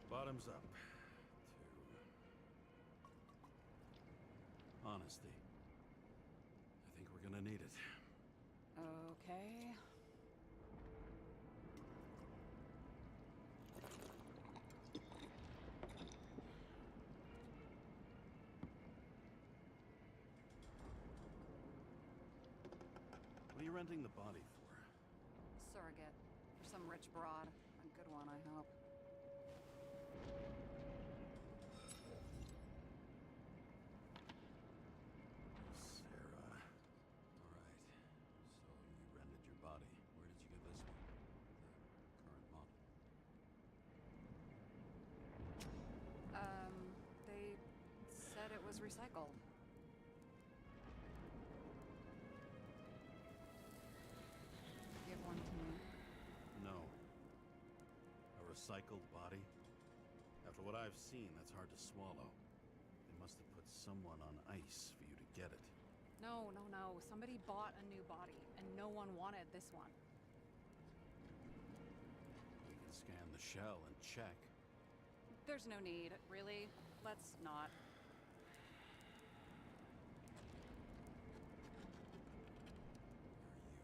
Bottoms up to honesty. I think we're gonna need it. Okay. What are you renting the body for? Surrogate. For some rich broad. A good one, I hope. Sarah. All right. So you rented your body. Where did you get this one? The current model. They said it was recycled. Give one to me. No. A recycled body? After what I've seen, that's hard to swallow. They must have put someone on ice for you to get it. No, no, no. Somebody bought a new body, and no one wanted this one. We can scan the shell and check. There's no need, really. Let's not.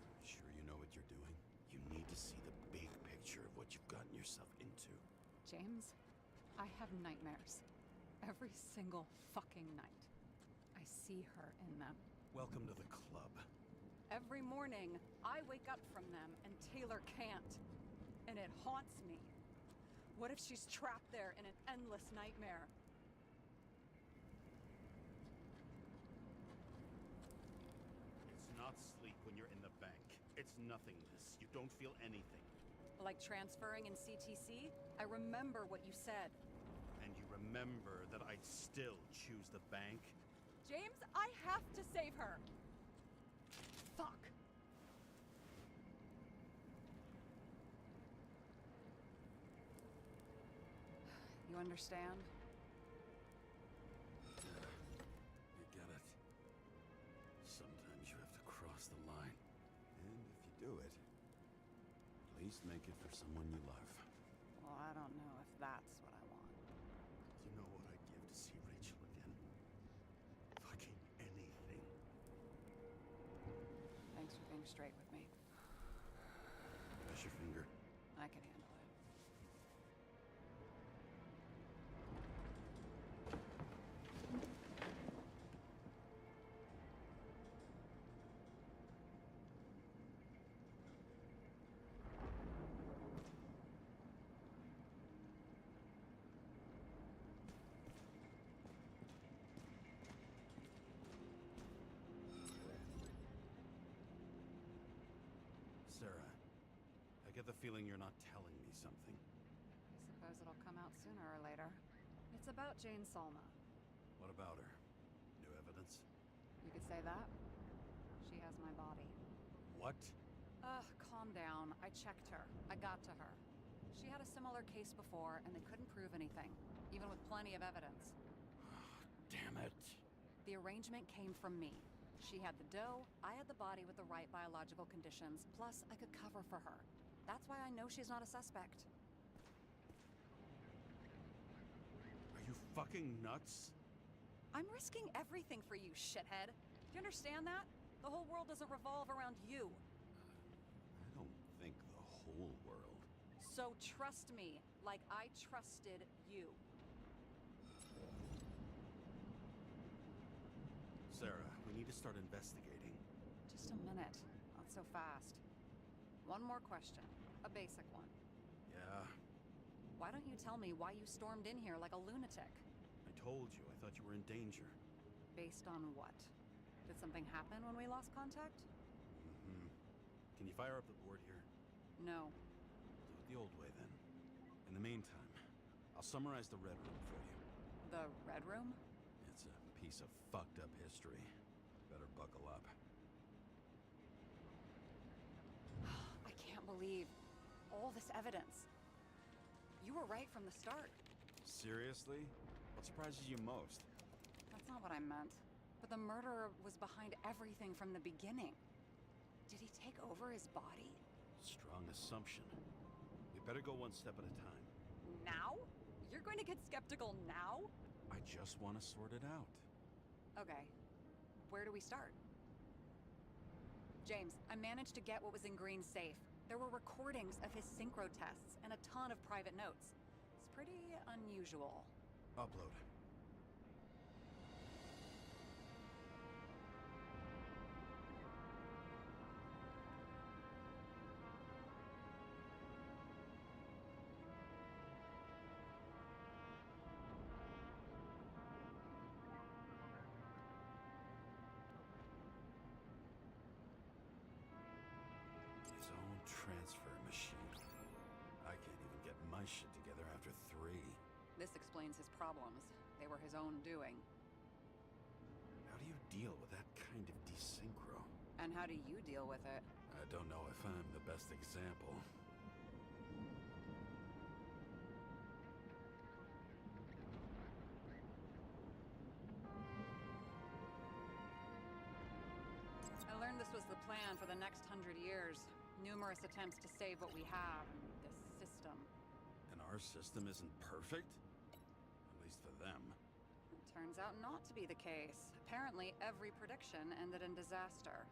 Are you sure you know what you're doing? You need to see the big picture of what you've gotten yourself into. James, I have nightmares. Every single fucking night. I see her in them. Welcome to the club. Every morning, I wake up from them and Taylor can't. And it haunts me. What if she's trapped there in an endless nightmare? It's not sleep when you're in the bank. It's nothingness. You don't feel anything. Like transferring in CTC? I remember what you said. And you Remember that I'd still choose the bank. James, I have to save her. Fuck. You understand? You get it. Sometimes you have to cross the line. And if you do it, at least make it for someone you love. Well, I don't know if that's what I want. You know what I'd give to see Rachel again? Fucking anything. Thanks for being straight with me. Press your finger. I can handle it. Sarah, I get the feeling you're not telling me something. I suppose it'll come out sooner or later. It's about Jane Salma. What about her? New evidence? You could say that. She has my body. What? Calm down. I checked her. I got to her. She had a similar case before, and they couldn't prove anything, even with plenty of evidence. Damn it. The arrangement came from me. She had the dough, I had the body with the right biological conditions, plus I could cover for her. That's why I know she's not a suspect. Are you fucking nuts? I'm risking everything for you, shithead. Do you understand that? The whole world doesn't revolve around you. I don't think the whole world. So trust me, like I trusted you. Sarah, we need to start investigating. Just a minute. Not so fast. One more question. A basic one. Yeah, Why don't you tell me why you stormed in here like a lunatic? I told you. I thought you were in danger. Based on what? Did something happen when we lost contact? Mm-hmm. Can you fire up the board here? No. Do it the old way, then. In the meantime, I'll summarize the Red Room for you. The Red Room? It's a piece of fucked up history. Better buckle up. I can't believe all this evidence. You were right from the start. Seriously? What surprises you most? That's not what I meant. But the murderer was behind everything from the beginning. Did he take over his body? Strong assumption. We better go one step at a time. Now? You're going to get skeptical now? I just want to sort it out. Okay. Where do we start? James, I managed to get what was in Green's safe. There were recordings of his synchro tests and a ton of private notes. It's pretty unusual. Upload. His own transfer machine. I can't even get my shit together after 3. This explains his problems. They were his own doing. How do you deal with that kind of desynchro? And how do you deal with it? I don't know if I'm the best example. I learned this was the plan for the next 100 years. Numerous attempts to save what we have in this system. And our system isn't perfect? At least for them. It turns out not to be the case. Apparently, every prediction ended in disaster.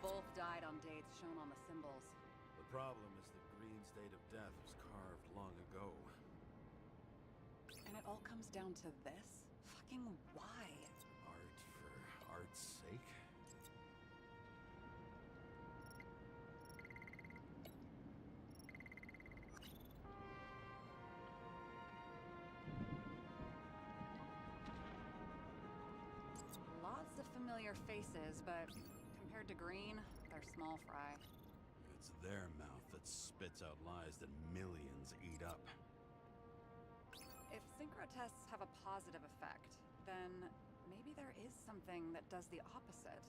both died on dates shown on the symbols. The problem is that Green's date of death was carved long ago. And it all comes down to this? Fucking why? Art for art's sake? Lots of familiar faces, but compared to Green, they're small fry. It's their mouth that spits out lies that millions eat up. If synchrotests have a positive effect, then maybe there is something that does the opposite.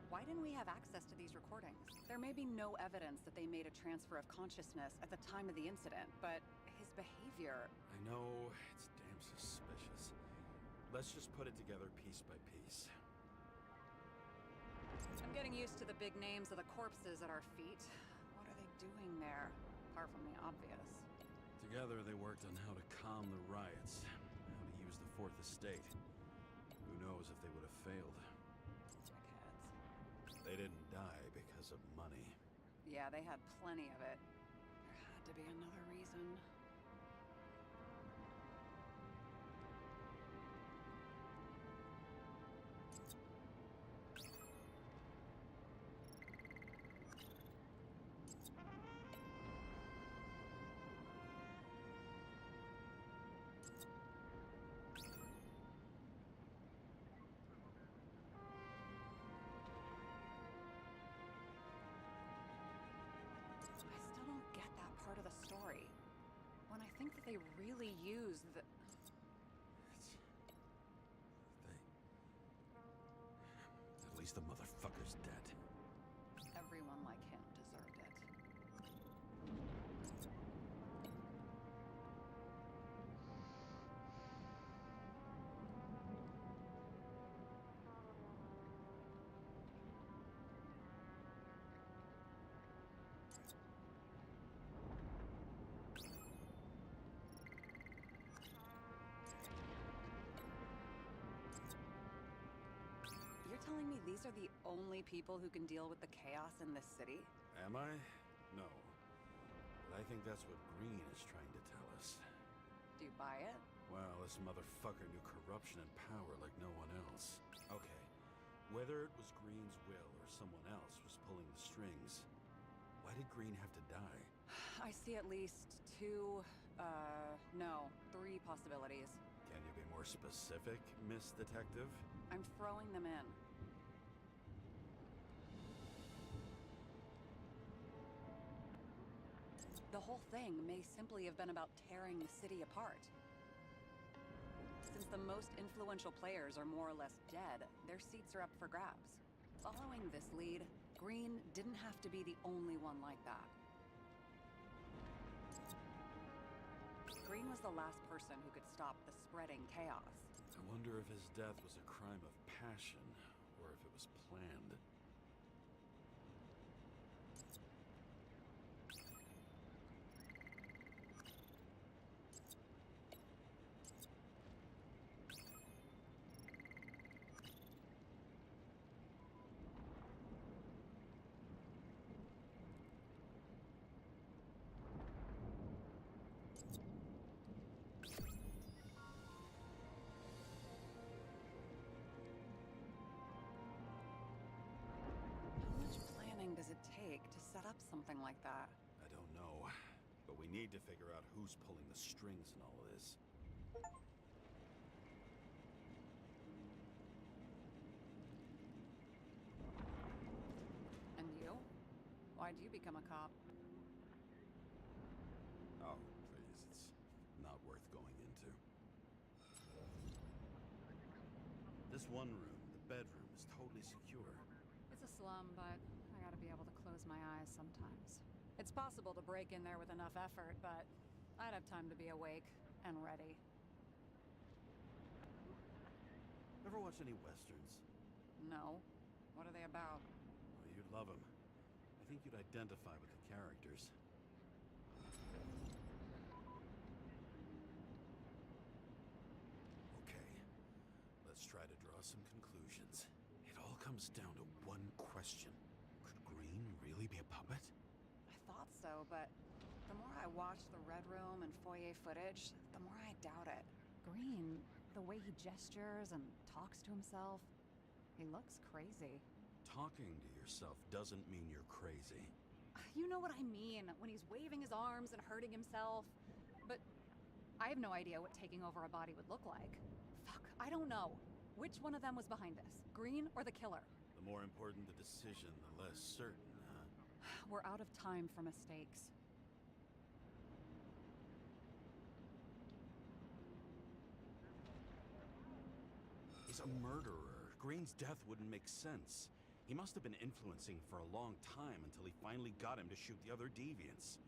Why didn't we have access to these recordings? There may be no evidence that they made a transfer of consciousness at the time of the incident, but his behavior... I know, it's damn suspicious. Let's just put it together piece by piece. I'm getting used to the big names of the corpses at our feet. What are they doing there, apart from the obvious? Together they worked on how to calm the riots, how to use the Fourth Estate. Who knows if they would have failed. Dickheads. They didn't die because of money. Yeah, they had plenty of it. There had to be another reason. I still don't get that part of the story. When I think that they really used the... At least the motherfucker's dead. Everyone like him deserved it. You're telling me these are the only people who can deal with the chaos in this city? Am I? No. But I think that's what Green is trying to tell us. Do you buy it? Well, this motherfucker knew corruption and power like no one else. Okay, whether it was Green's will or someone else was pulling the strings, why did Green have to die? I see at least three possibilities. Can you be more specific, Miss Detective? I'm throwing them in. The whole thing may simply have been about tearing the city apart. Since the most influential players are more or less dead, their seats are up for grabs. Following this lead, Green didn't have to be the only one like that. Green was the last person who could stop the spreading chaos. I wonder if his death was a crime of passion, or if it was planned. How much planning does it take to set up something like that? I don't know, but we need to figure out who's pulling the strings in all of this. And you? Why'd you become a cop? Oh, please, it's not worth going into. This one room, the bedroom, is totally secure. It's a slum, but I gotta be able to close my eyes sometimes. It's possible to break in there with enough effort, but I'd have time to be awake and ready. Ever watch any westerns? No. What are they about? Well, you'd love them. I think you'd identify with the characters. Let's try to draw some conclusions. It all comes down to one question. Could Green really be a puppet? I thought so, but the more I watch the Red Room and foyer footage, the more I doubt it. Green, the way he gestures and talks to himself, he looks crazy. Talking to yourself doesn't mean you're crazy. You know what I mean, when he's waving his arms and hurting himself. But I have no idea what taking over a body would look like. Fuck, I don't know. Which one of them was behind this? Green or the killer? The more important the decision, the less certain, huh? We're out of time for mistakes. He's a murderer. Green's death wouldn't make sense. He must have been influencing for a long time until he finally got him to shoot the other deviants.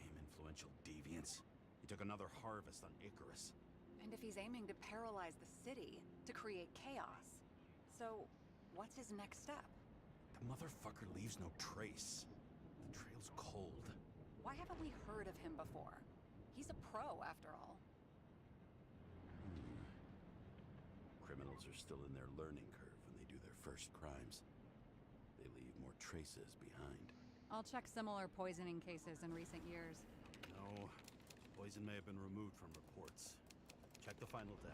Damn influential deviants. He took another harvest on Icarus. And if he's aiming to paralyze the city, to create chaos, so what's his next step? The motherfucker leaves no trace. The trail's cold. Why haven't we heard of him before? He's a pro, after all. Criminals are still in their learning curve when they do their first crimes. They leave more traces behind. I'll check similar poisoning cases in recent years. No, poison may have been removed from reports. Check the final death.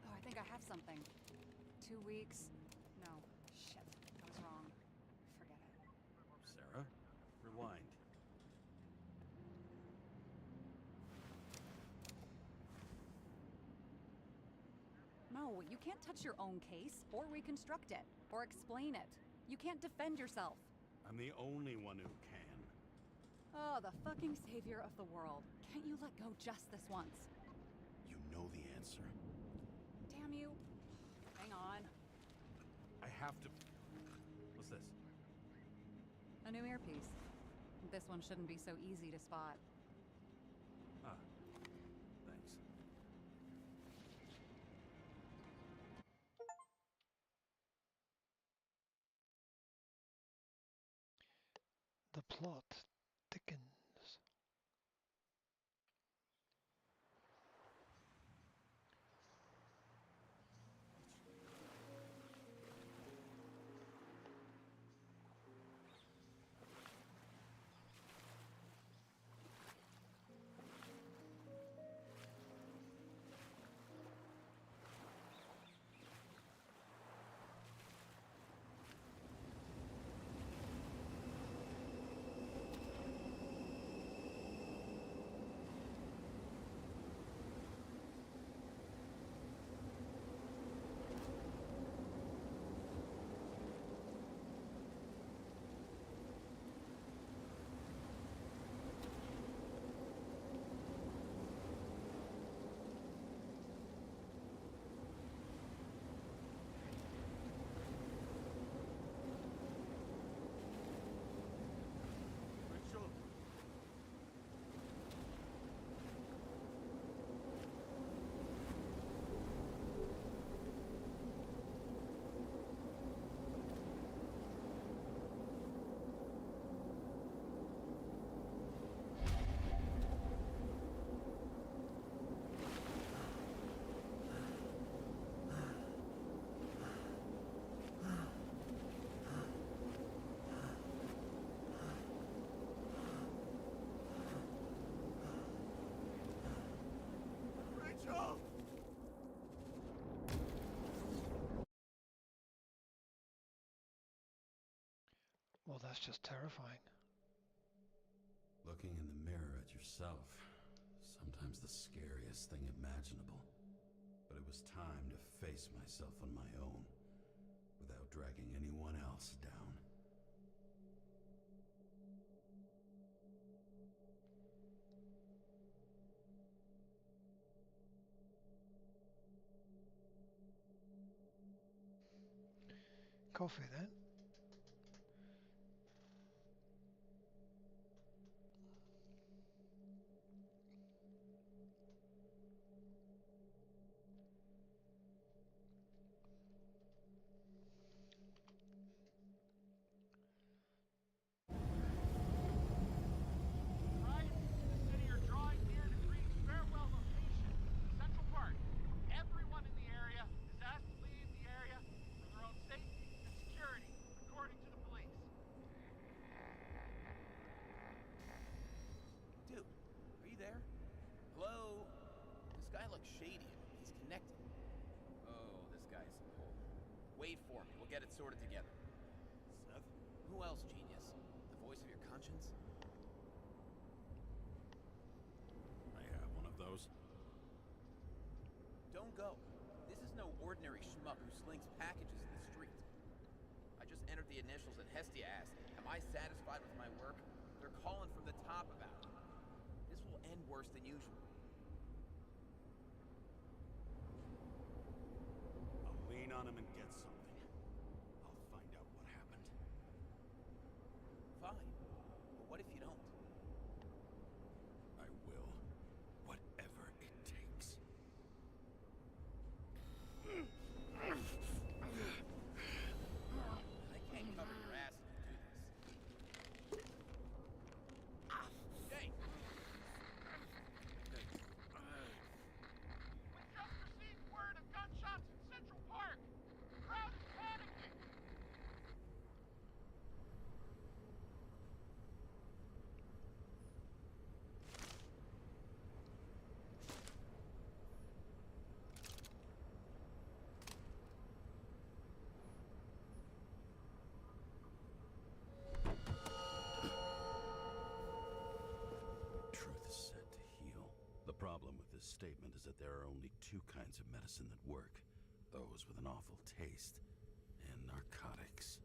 Oh, I think I have something. 2 weeks. No, shit. I was wrong. Forget it. Sarah, rewind. No, you can't touch your own case, or reconstruct it, or explain it. You can't defend yourself. I'm the only one who can. Oh, the fucking savior of the world. Can't you let go just this once? You know the answer. Damn you. Hang on. I have to... What's this? A new earpiece. This one shouldn't be so easy to spot. Ah, thanks. The plot thickens. Rachel! Rachel! Well, that's just terrifying. Looking in the mirror at yourself, sometimes the scariest thing imaginable. But it was time to face myself on my own, without dragging anyone else down. Coffee then. This guy looks shady. He's connected. Oh, this guy's a pole. Wait for me. We'll get it sorted together. Seth? Who else, genius? The voice of your conscience? I have one of those. Don't go. This is no ordinary schmuck who slings packages in the street. I just entered the initials and Hestia asked, am I satisfied with my work? They're calling from the top about it. This will end worse than usual. I'll lean on him and get something. I'll find out what happened. Fine. But what if you don't? I will. Whatever it takes. I can't cover your ass if you do this. Jay! We just received word of gunshots in Central Park. The crowd is panicking. Truth is said to heal. The problem with this statement is that there are only two kinds of medicine that work. Those with an awful taste and narcotics.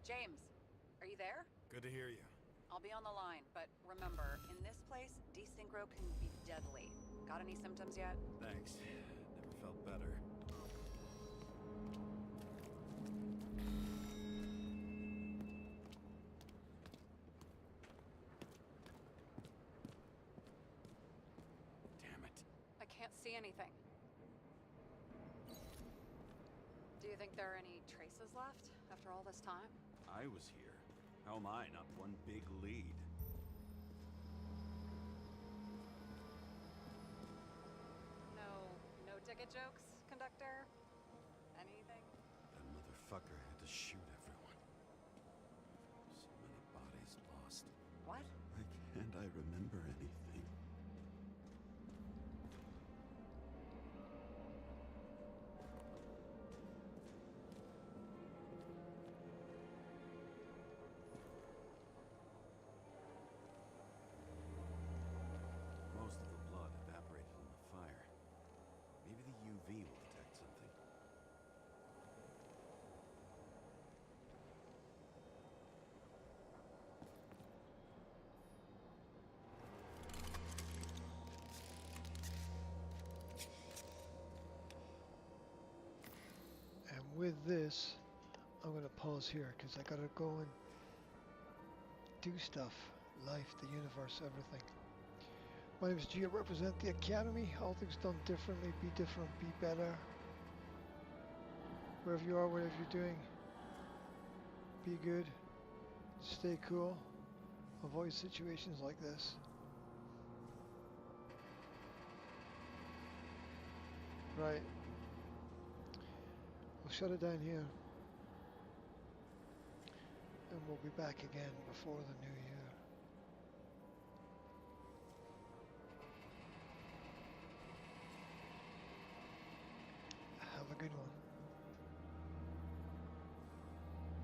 James, are you there? Good to hear you. I'll be on the line, but remember, in this place, desynchro can be deadly. Got any symptoms yet? Thanks. Never felt better. Damn it. I can't see anything. Do you think there are any traces left after all this time? I was here. How am I not one big lead? No ticket jokes, conductor? Anything? That motherfucker had to shoot everyone. So many bodies lost. What? Why can't I remember anything? Most of the blood evaporated in the fire. Maybe the UV will detect something. And with this, I'm going to pause here because I got to go and do stuff. Life, the universe, everything. My name is G. I represent the Academy. All things done differently. Be different. Be better. Wherever you are, whatever you're doing, be good. Stay cool. Avoid situations like this. Right. We'll shut it down here. And we'll be back again before the new year.